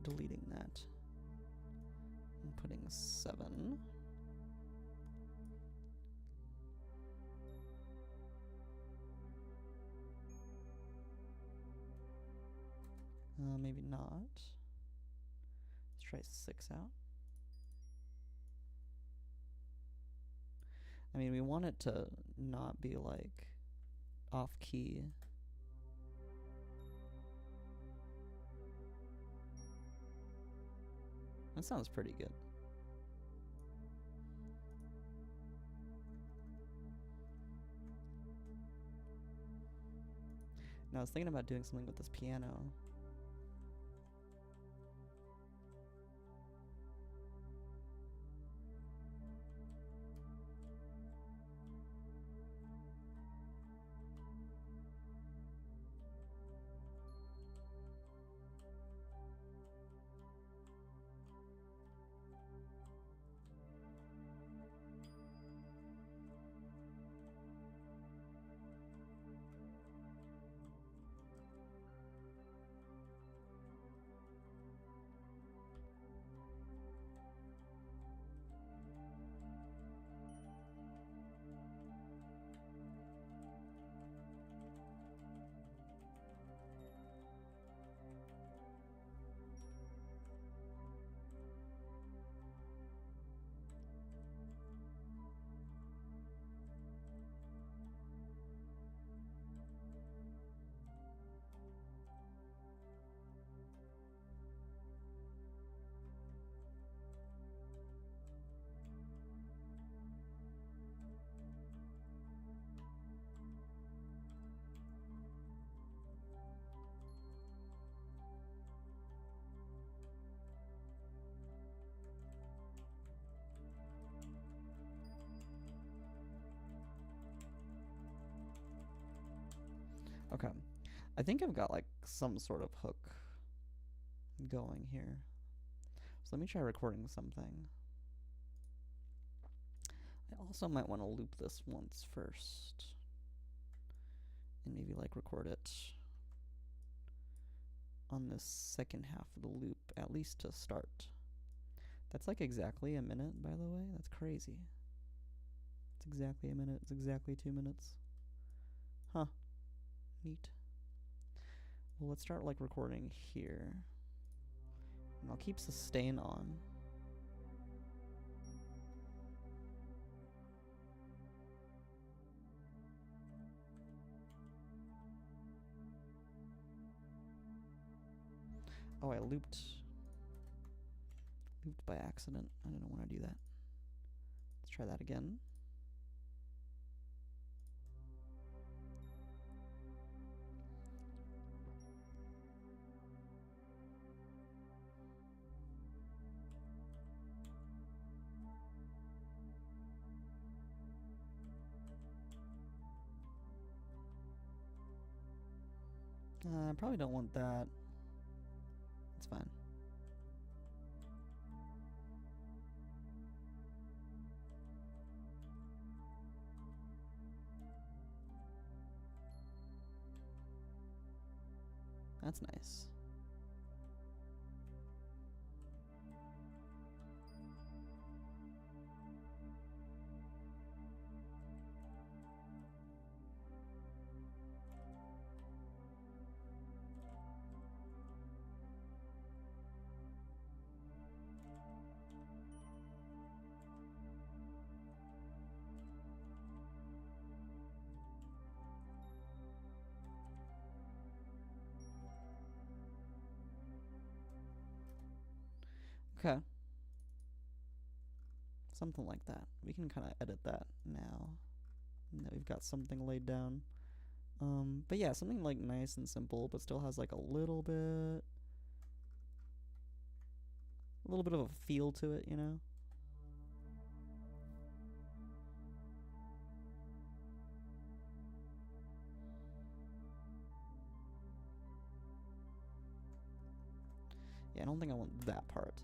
deleting that and putting 7. Maybe not. Let's try 6 out. I mean, we want it to not be like off key. That sounds pretty good. Now I was thinking about doing something with this piano. Okay. I think I've got like some sort of hook going here. So let me try recording something. I also might want to loop this once first. And maybe like record it on this second half of the loop, at least to start. That's like exactly a minute, by the way. That's crazy. It's exactly a minute. It's exactly 2 minutes. Huh. Neat. Well, let's start like recording here. And I'll keep sustain on. Oh, I looped by accident. I didn't want to do that. Let's try that again. I probably don't want that. It's fine. that's nice. Okay. Something like that. We can kind of edit that now. That we've got something laid down. But yeah, something like nice and simple, but still has like a little bit of a feel to it, you know? Yeah, I don't think I want that part.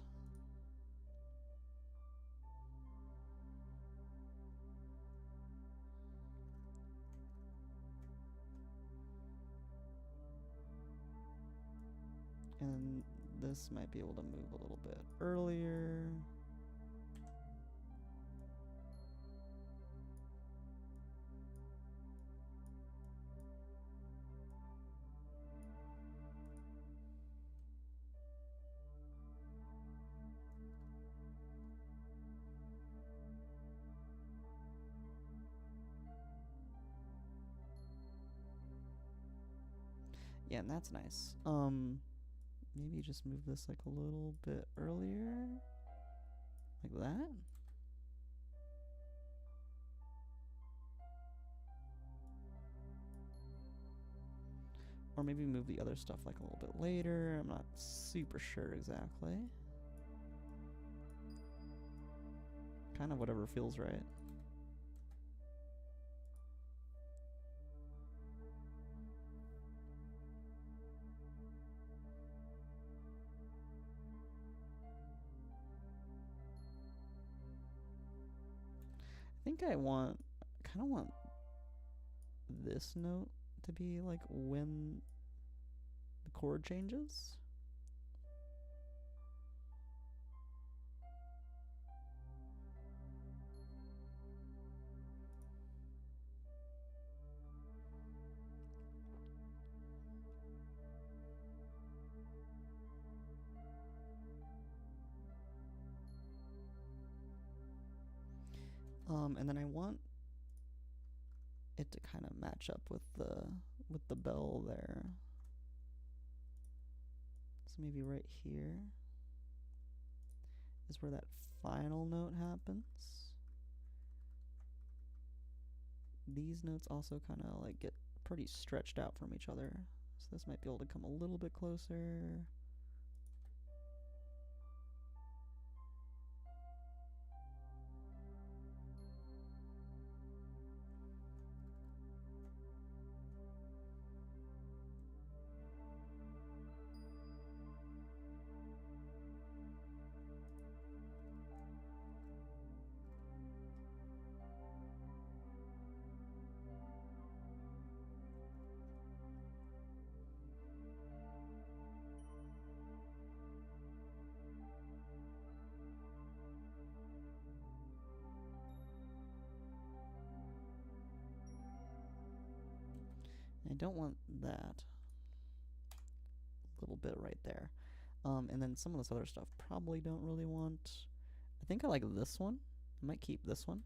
And this might be able to move a little bit earlier. Yeah, and that's nice. Maybe just move this like a little bit earlier. Like that. Or maybe move the other stuff like a little bit later. I'm not super sure exactly. Kind of whatever feels right. I think I kind of want this note to be like when the chord changes. And then I want it to kind of match up with the bell there. So maybe right here is where that final note happens. These notes also kind of like get pretty stretched out from each other. So this might be able to come a little bit closer. I don't want that little bit right there. And then some of this other stuff probably don't really want. I think I like this one. I might keep this one.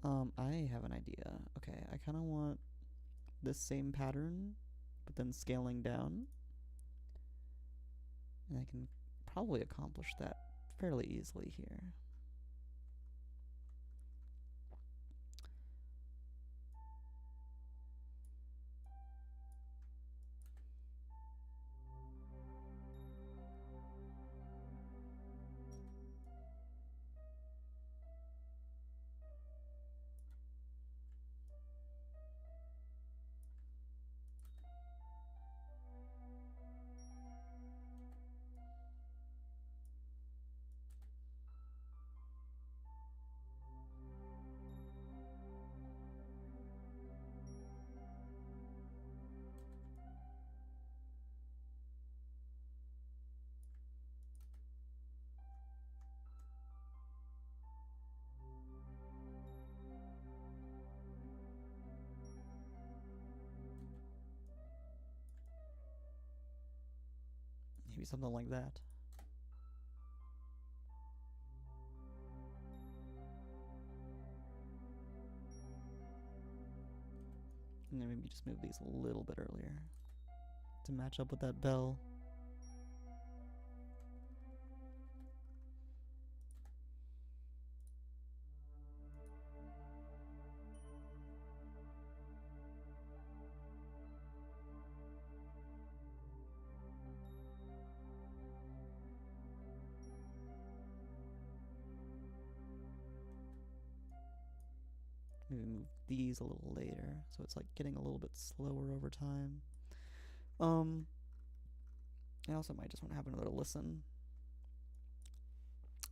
I have an idea. Okay, I kind of want this same pattern, but then scaling down. And I can probably accomplish that fairly easily here. Maybe something like that. And then maybe just move these a little bit earlier to match up with that bell. Maybe move these a little later, so it's like getting a little bit slower over time. I also might just want to have another listen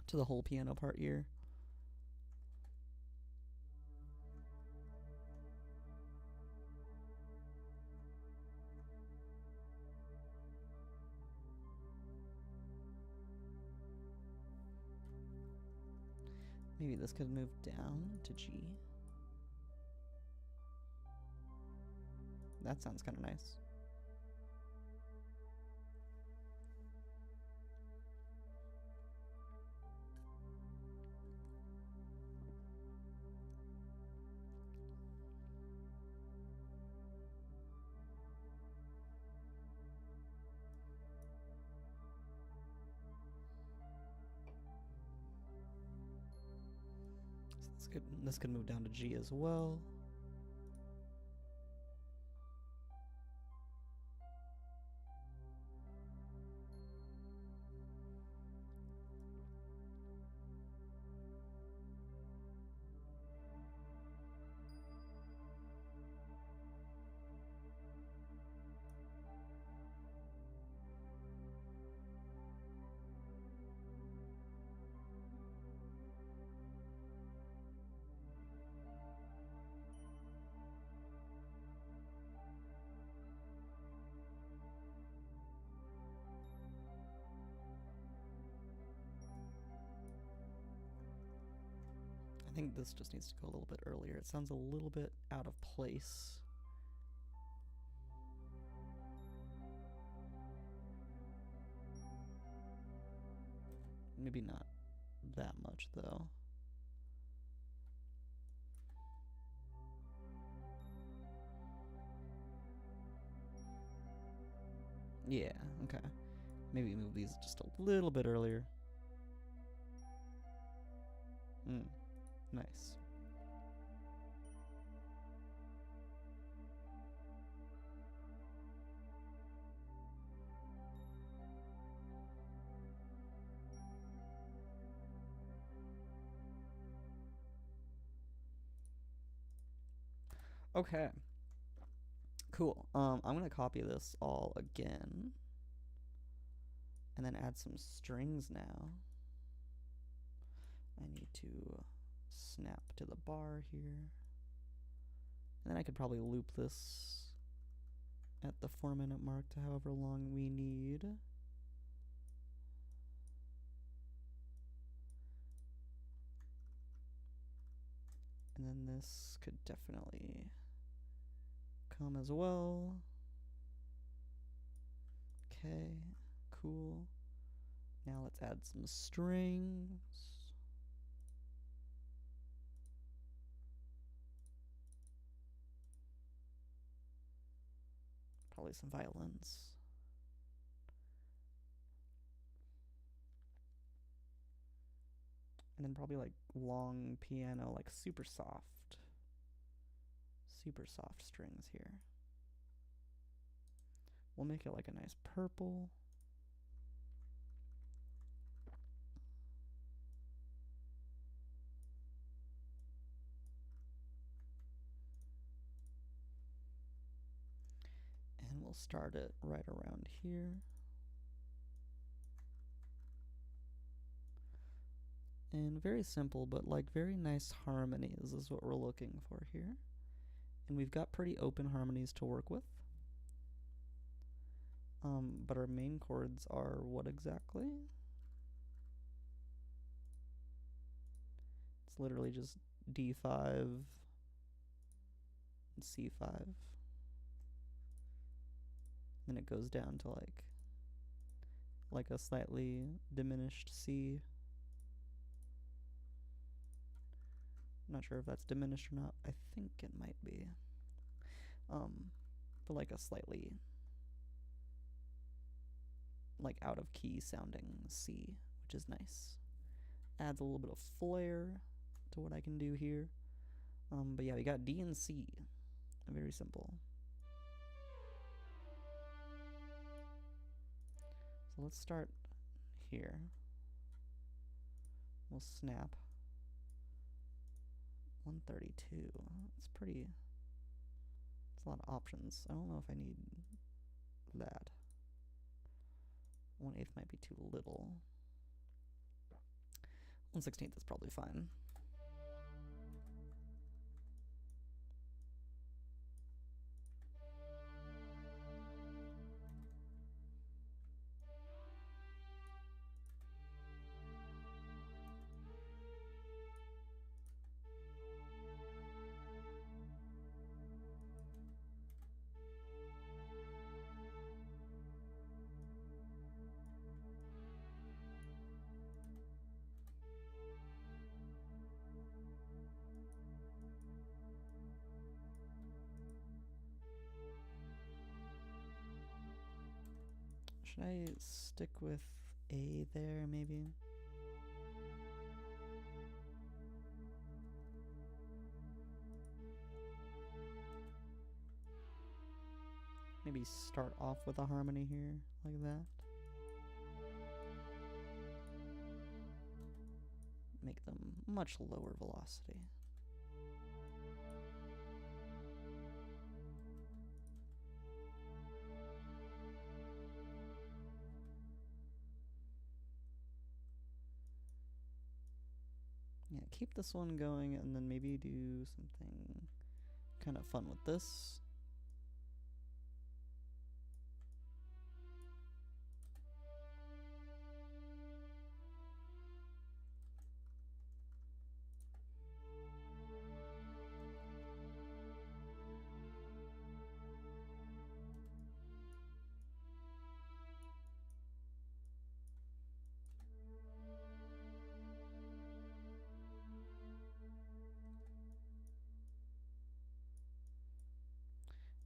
to the whole piano part here. Maybe this could move down to G. That sounds kind of nice. So this could move down to G as well. I think this just needs to go a little bit earlier. It sounds a little bit out of place. Maybe not that much, though. Yeah, okay. Maybe move these just a little bit earlier. Nice. Okay. Cool. I'm gonna copy this all again. And then add some strings now. I need to snap to the bar here. And then I could probably loop this at the 4-minute mark to however long we need. And then this could definitely come as well. Okay, cool. Now let's add some strings. Probably some violins. And then probably like long piano, like super soft strings here. We'll make it like a nice purple. And we'll start it right around here. And very simple, but like very nice harmonies is what we're looking for here. And we've got pretty open harmonies to work with. But our main chords are what exactly? It's literally just D5 and C5. Then it goes down to like a slightly diminished C. Not sure if that's diminished or not. I think it might be. But like a slightly like out of key sounding C, which is nice. Adds a little bit of flair to what I can do here. But yeah, we got D and C. Very simple. So let's start here. We'll snap 132. It's pretty. It's a lot of options. I don't know if I need that. 1/8 might be too little. 1/16 is probably fine. Should I stick with A there, maybe? Maybe start off with a harmony here, like that. Make them much lower velocity. Yeah, keep this one going and then maybe do something kind of fun with this.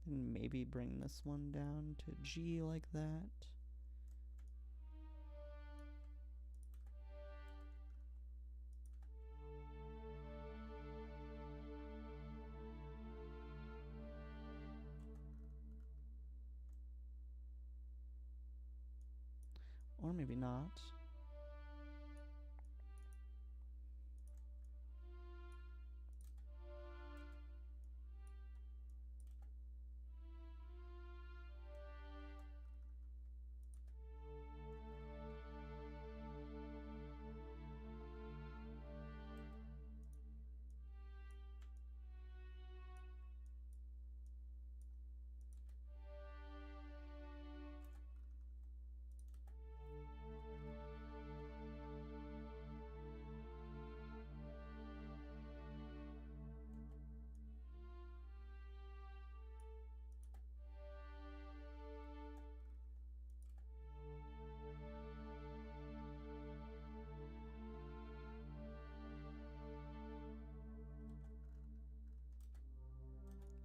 And maybe bring this one down to G like that. Or maybe not.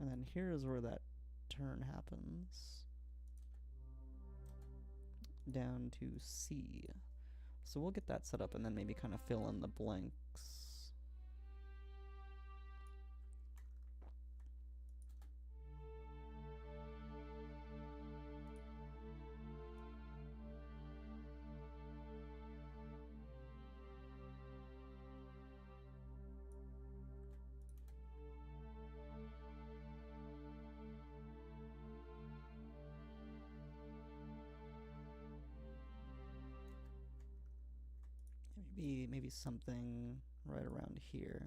And then here is where that turn happens. down to C. So we'll get that set up and then maybe kind of fill in the blanks. Maybe something right around here.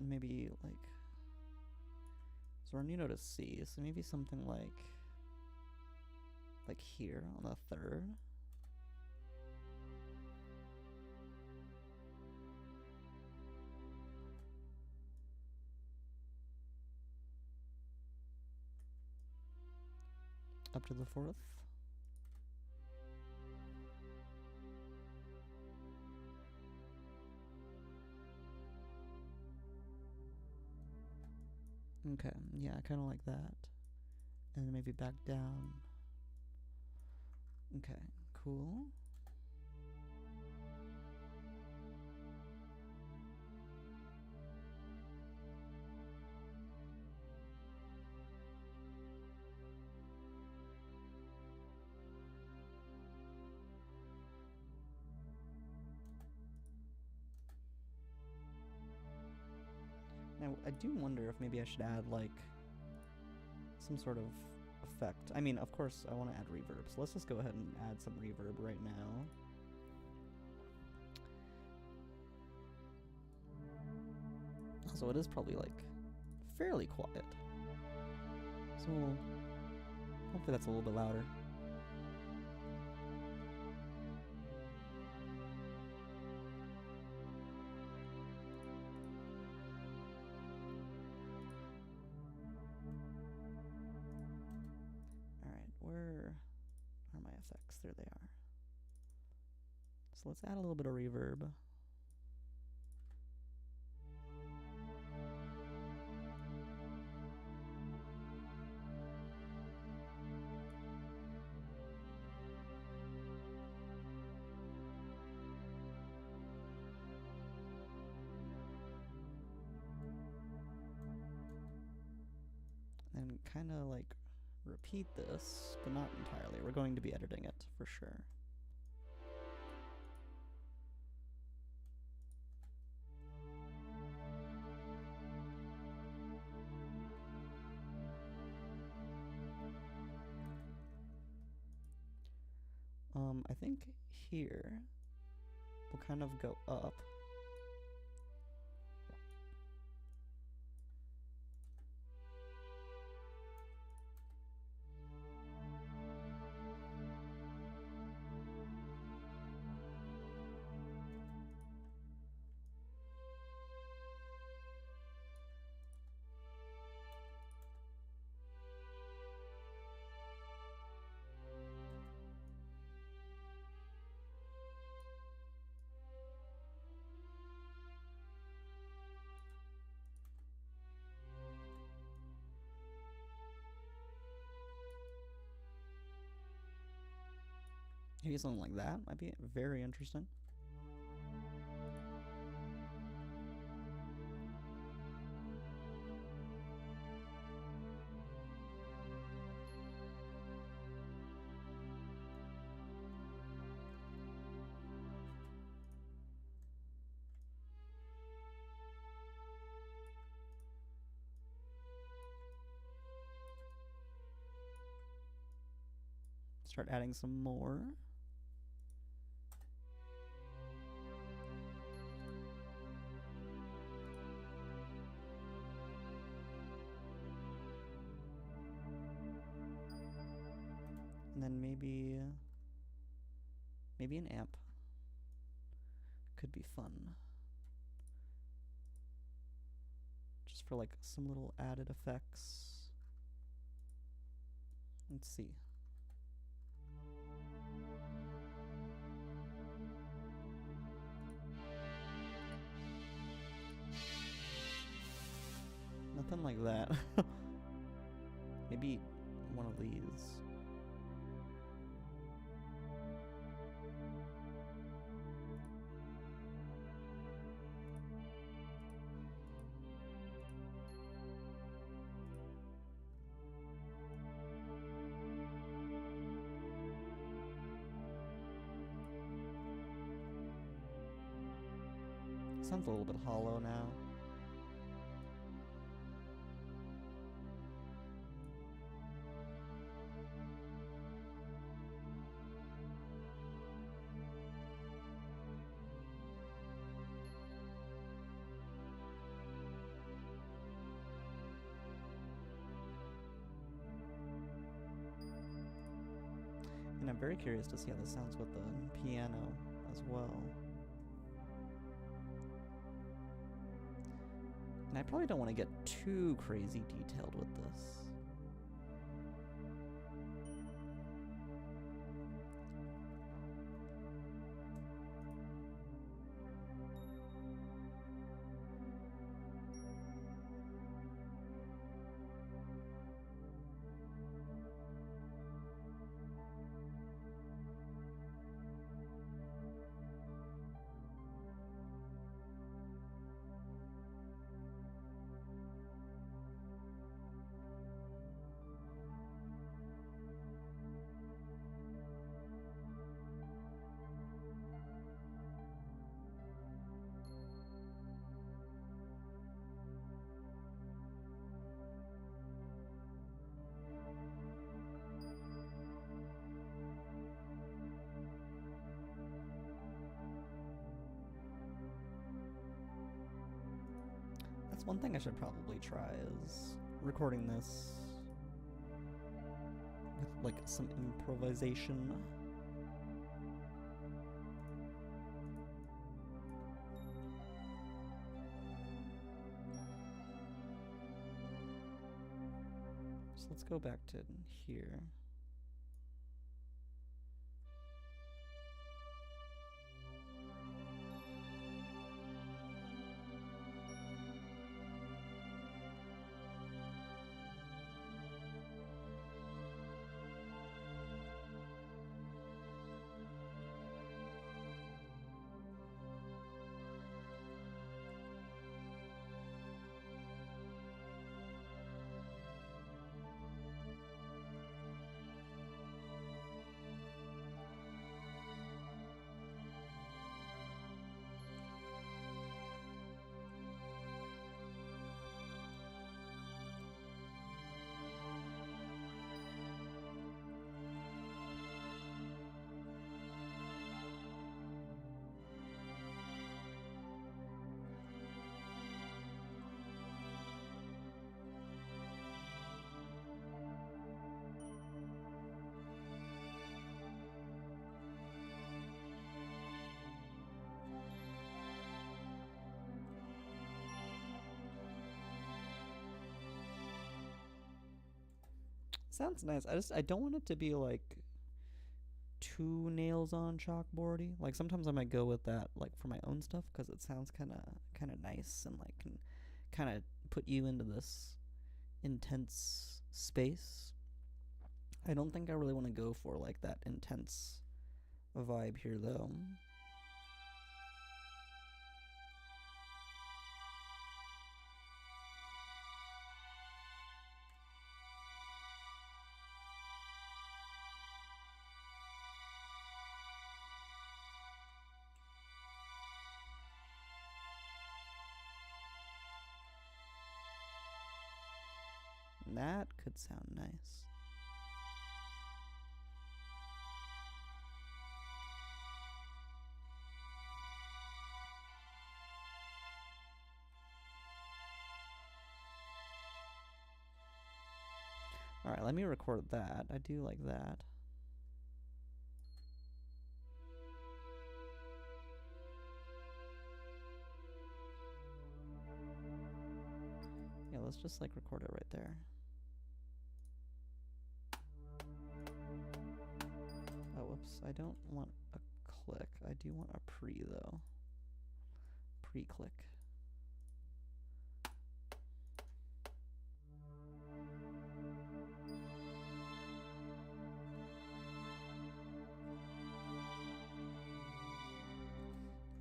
Maybe like, so our new note is C, so maybe something like here on the third. Up to the fourth. Okay, yeah, I kind of like that. And maybe back down. Okay, cool. Now, I do wonder if maybe I should add, like, some sort of effect. I mean, of course, I want to add reverb, so let's just go ahead and add some reverb right now. So it is probably, like, fairly quiet. So, hopefully that's a little bit louder. There they are. So let's add a little bit of reverb. And kind of like repeat this, but not entirely. We're going to be editing it for sure. I think here we'll kind of go up. Maybe something like that might be very interesting. Start adding some more. And then maybe an amp could be fun. Just for like some little added effects. Let's see. Nothing like that. Maybe one of these. Sounds a little bit hollow now. And I'm very curious to see how this sounds with the piano as well. And I probably don't want to get too crazy detailed with this. That's one thing I should probably try is recording this with like some improvisation. So let's go back to here. Sounds nice. I don't want it to be like too nails on chalkboardy. Like sometimes I might go with that like for my own stuff because it sounds kind of nice and like can kind of put you into this intense space. I don't think I really want to go for like that intense vibe here though. That could sound nice. Alright, let me record that. I do like that. let's just like record it right there. Oh, whoops. I don't want a click. I do want a pre, though. Pre-click.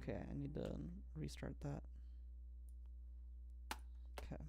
Okay, I need to restart that. Okay.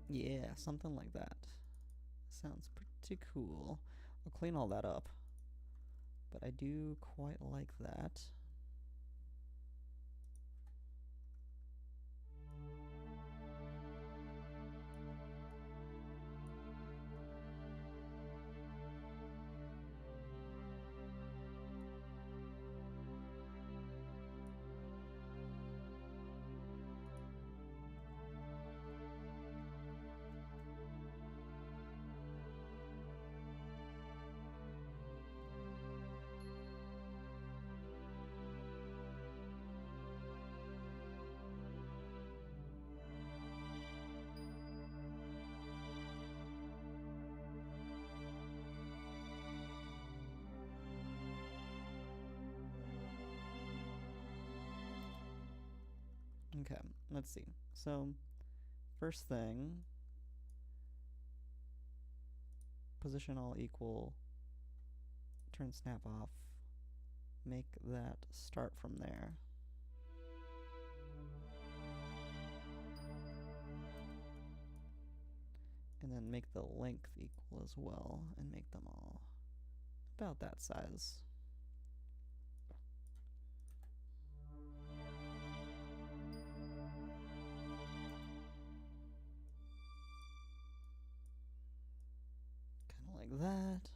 Yeah, something like that. Sounds pretty cool. I'll clean all that up. But I do quite like that. Okay, let's see. So, first thing, position all equal, turn snap off, make that start from there. And then make the length equal as well, and make them all about that size. Kind of like that.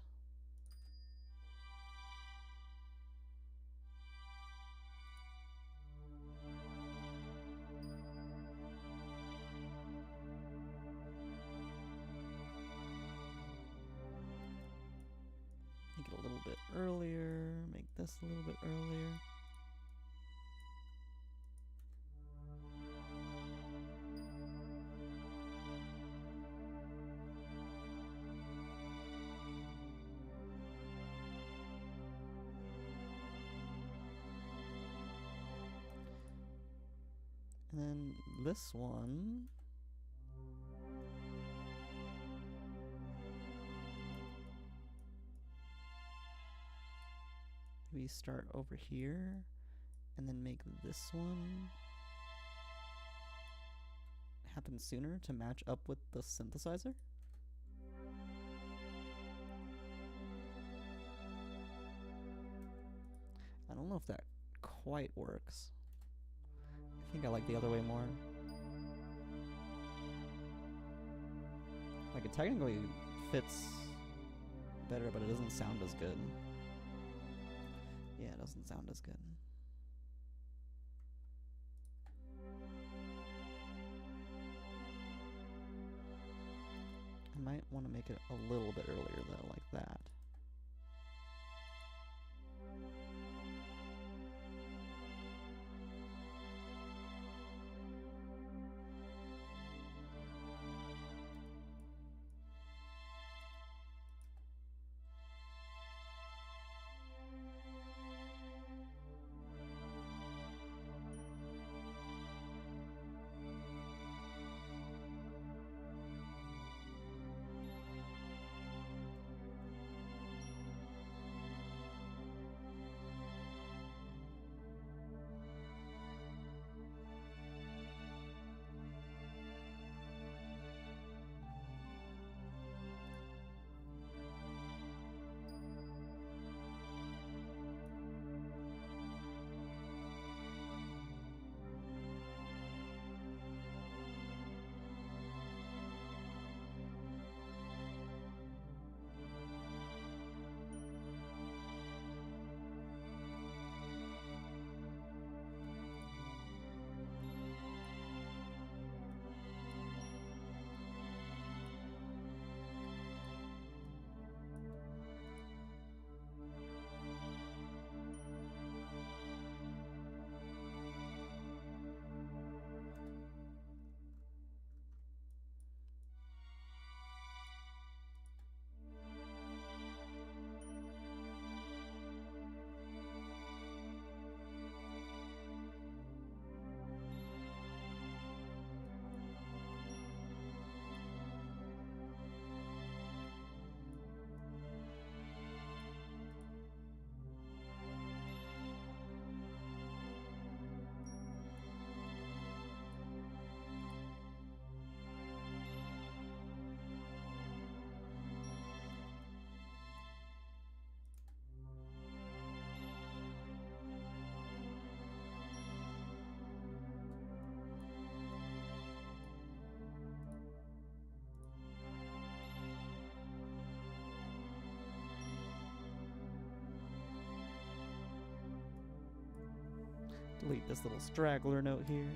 Make it a little bit earlier, make this a little bit earlier. And then this one, we start over here and then make this one happen sooner to match up with the synthesizer. I don't know if that quite works. I think I like the other way more. Like, it technically fits better, but it doesn't sound as good. Yeah, it doesn't sound as good. I might want to make it a little bit earlier, though, like that. Leave this little straggler note here.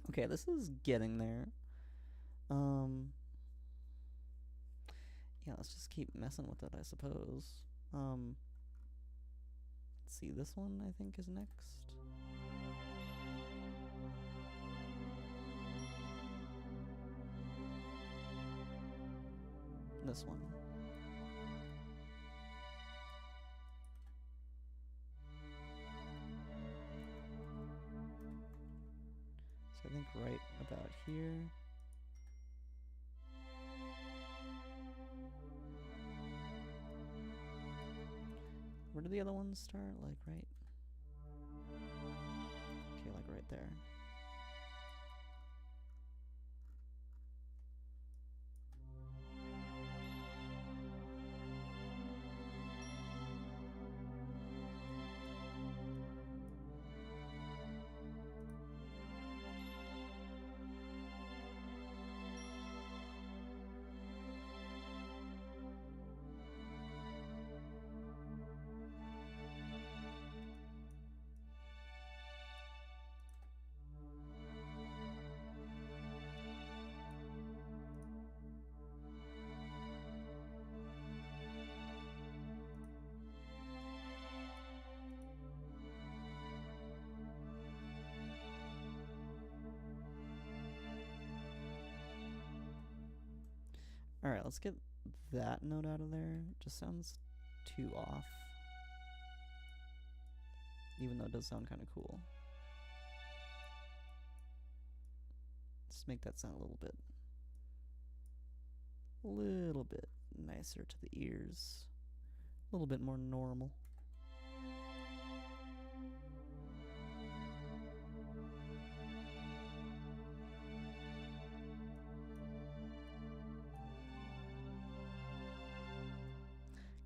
Okay, this is getting there. Yeah, let's just keep messing with it, I suppose. Let's see, this one I think is next. This one. So I think right about here. Where do the other ones start? Like right? Okay, like right there. Alright, let's get that note out of there. Just sounds too off. Even though it does sound kind of cool. Just make that sound a little bit nicer to the ears. A little bit more normal.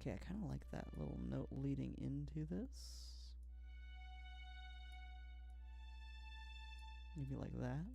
Okay, I kind of like that little note leading into this. Maybe like that.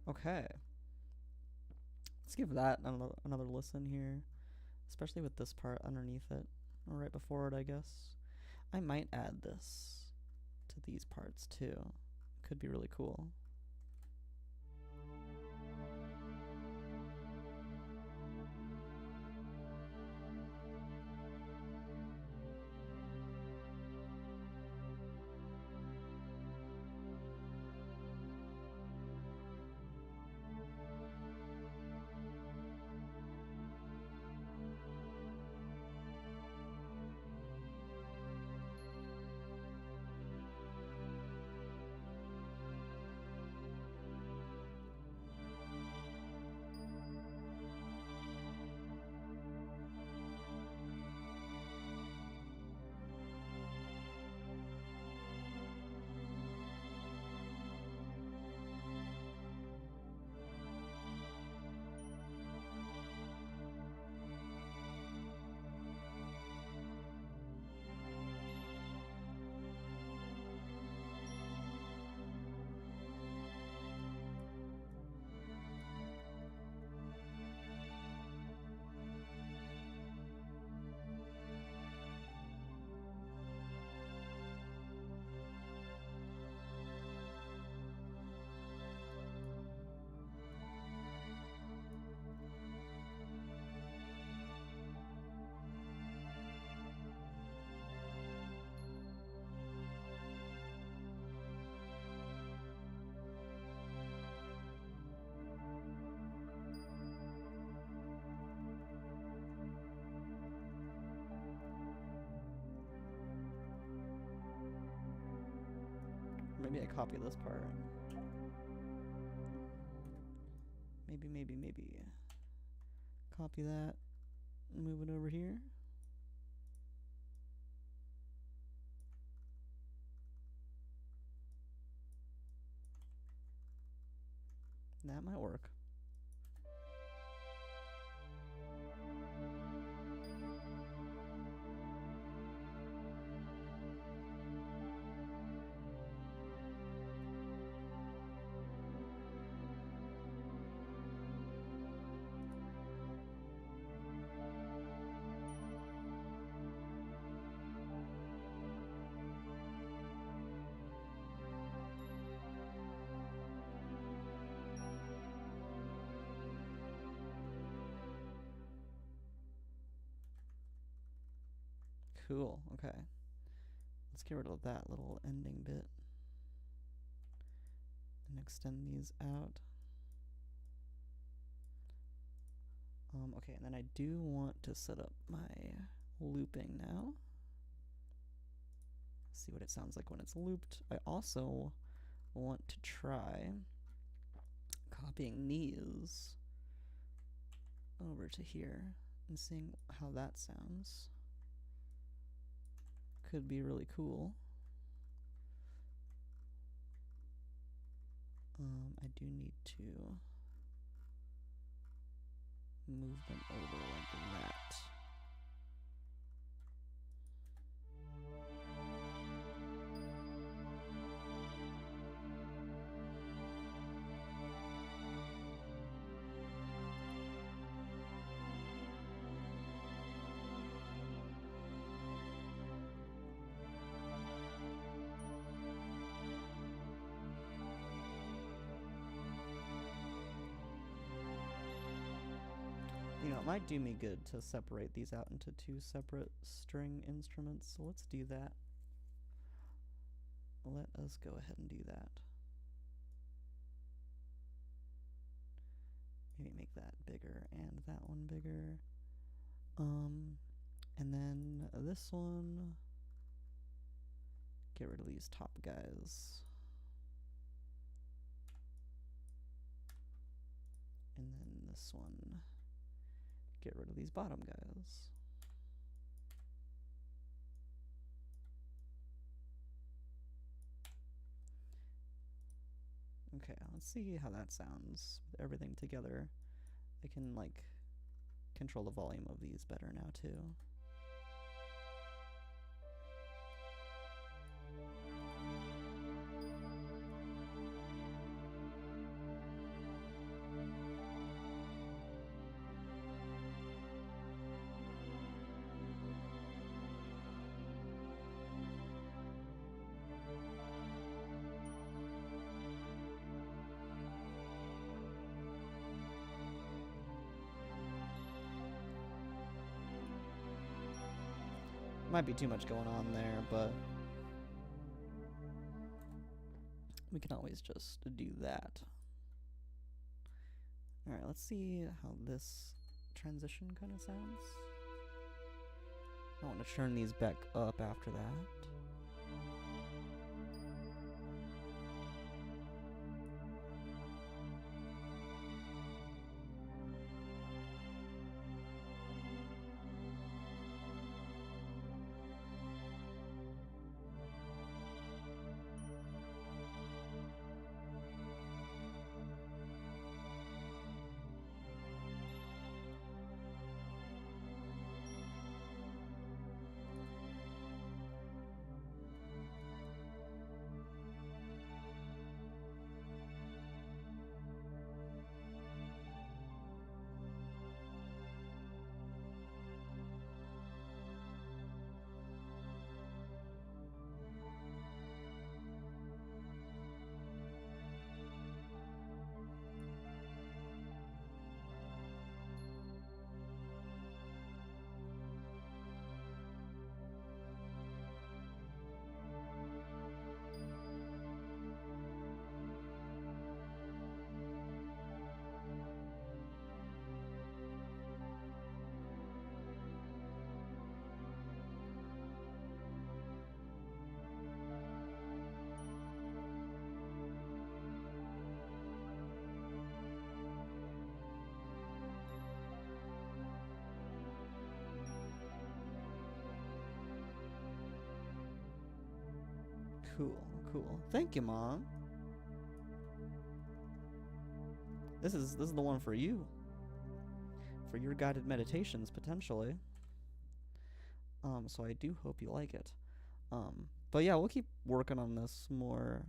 Okay. Let's give that another listen here. Especially with this part underneath it. Or right before it, I guess. I might add this to these parts too. Could be really cool. maybe I copy this part. Maybe. Copy that. Move it over here. That might work. Cool, okay. Let's get rid of that little ending bit and extend these out. Okay, and then I do want to set up my looping now. See what it sounds like when it's looped. I also want to try copying these over to here and seeing how that sounds. Could be really cool. I do need to move them over like that. You know, it might do me good to separate these out into two separate string instruments, so let's do that. Let us go ahead and do that. Maybe make that bigger and that one bigger. And then this one, get rid of these top guys. And then this one, get rid of these bottom guys. Okay, let's see how that sounds with everything together. I can like control the volume of these better now too. Might be too much going on there, but we can always just do that. Alright, let's see how this transition kind of sounds. I want to turn these back up after that. Cool, cool. Thank you, Mom. This is the one for you. For your guided meditations, potentially. So I do hope you like it. But yeah, we'll keep working on this more.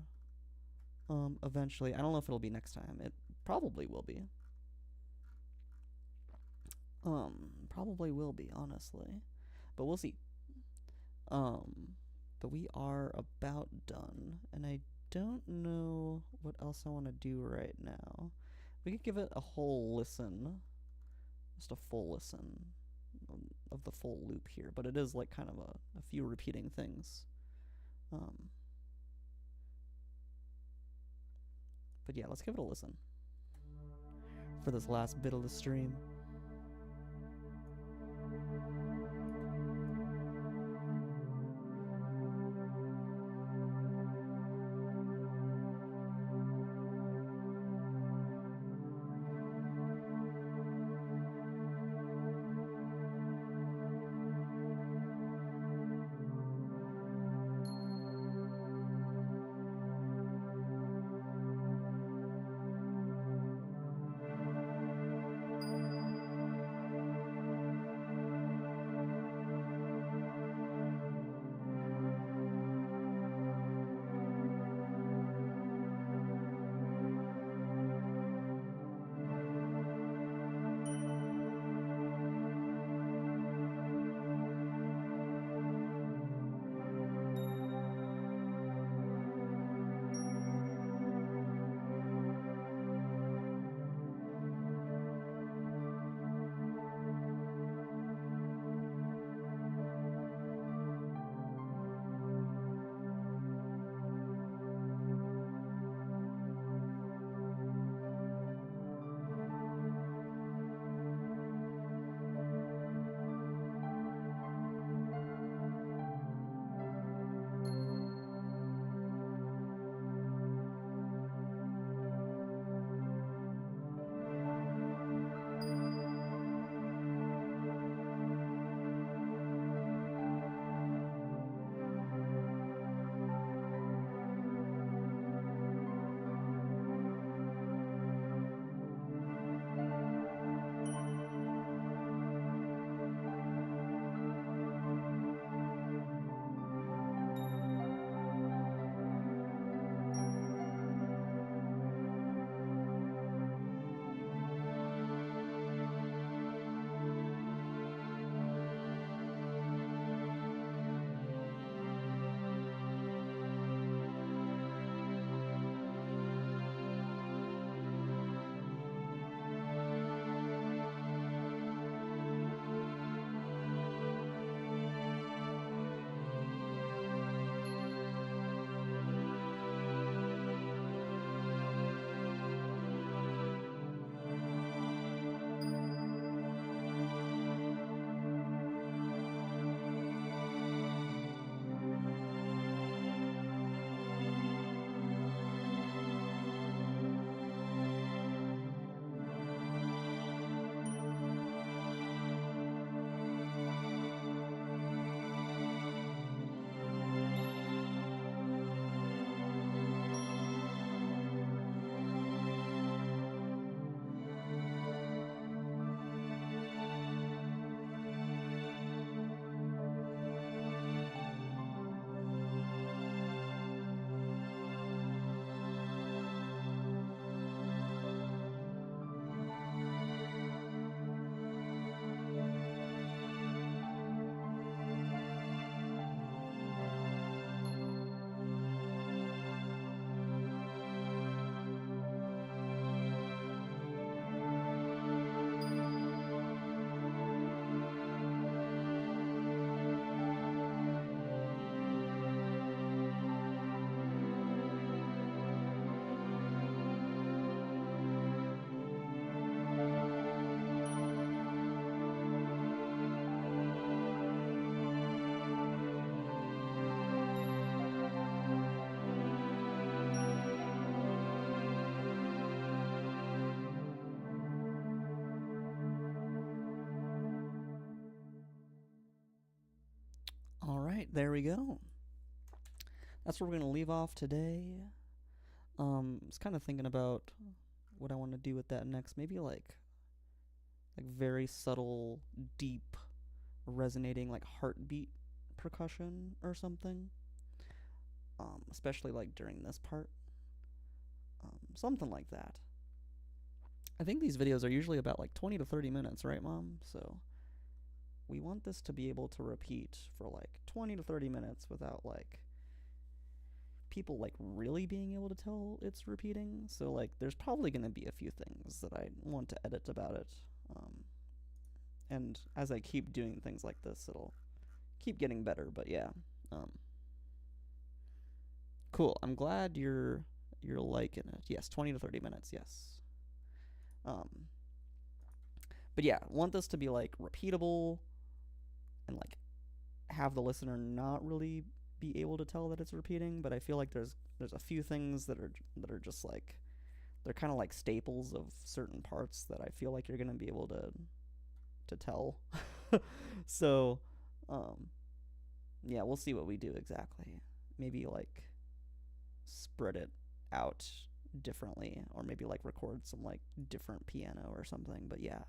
Eventually. I don't know if it'll be next time. It probably will be. Probably will be, honestly. But we'll see. But we are about done, and I don't know what else I want to do right now. We could give it a whole listen. Just a full listen of the full loop here, but it is like kind of a few repeating things. But yeah, let's give it a listen for this last bit of the stream. All right, there we go. that's where we're gonna leave off today. I was kind of thinking about what I want to do with that next. Maybe like very subtle, deep, resonating like heartbeat percussion or something. Especially like during this part. Something like that. I think these videos are usually about like 20 to 30 minutes, right, Mom? So we want this to be able to repeat for like 20 to 30 minutes without like people like really being able to tell it's repeating. So like there's probably going to be a few things that I want to edit about it. And as I keep doing things like this, it'll keep getting better. But yeah, cool. I'm glad you're liking it. Yes, 20 to 30 minutes. Yes. But yeah, want this to be like repeatable and like have the listener not really be able to tell that it's repeating. But I feel like there's a few things that are just like they're kind of like staples of certain parts that I feel like you're gonna be able to tell. So, yeah, we'll see what we do exactly. Maybe like spread it out differently, or maybe like record some like different piano or something. But yeah,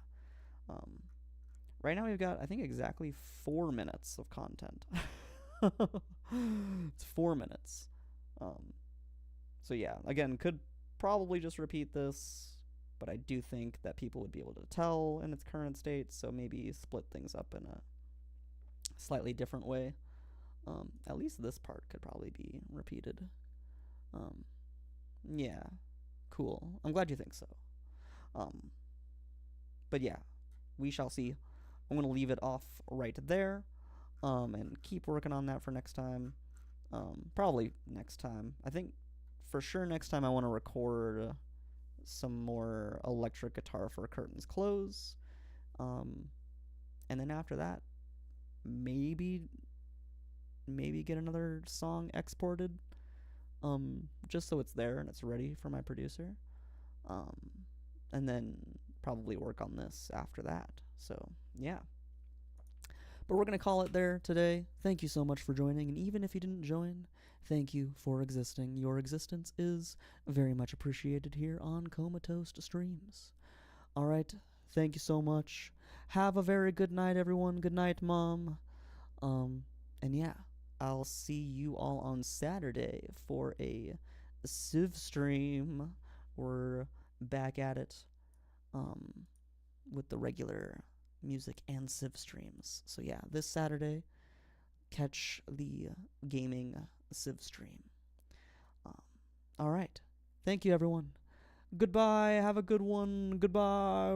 right now we've got I think exactly 4 minutes of content. It's 4 minutes. So yeah, again, could probably just repeat this, but I do think that people would be able to tell in its current state, so maybe split things up in a slightly different way. At least this part could probably be repeated. Yeah, cool. I'm glad you think so. But yeah, we shall see. I'm gonna leave it off right there, and keep working on that for next time. Probably next time. I think for sure next time I want to record some more electric guitar for curtains close. And then after that, maybe get another song exported. Just so it's there and it's ready for my producer. And then probably work on this after that. So yeah. But we're going to call it there today. Thank you so much for joining. And even if you didn't join, thank you for existing. Your existence is very much appreciated here on Comatose Streams. All right. Thank you so much. Have a very good night, everyone. Good night, Mom. And yeah, I'll see you all on Saturday for a Civ stream. We're back at it with the regular music and Civ streams. So yeah, this Saturday, catch the gaming Civ stream. All right. Thank you, everyone. Goodbye. Have a good one. Goodbye.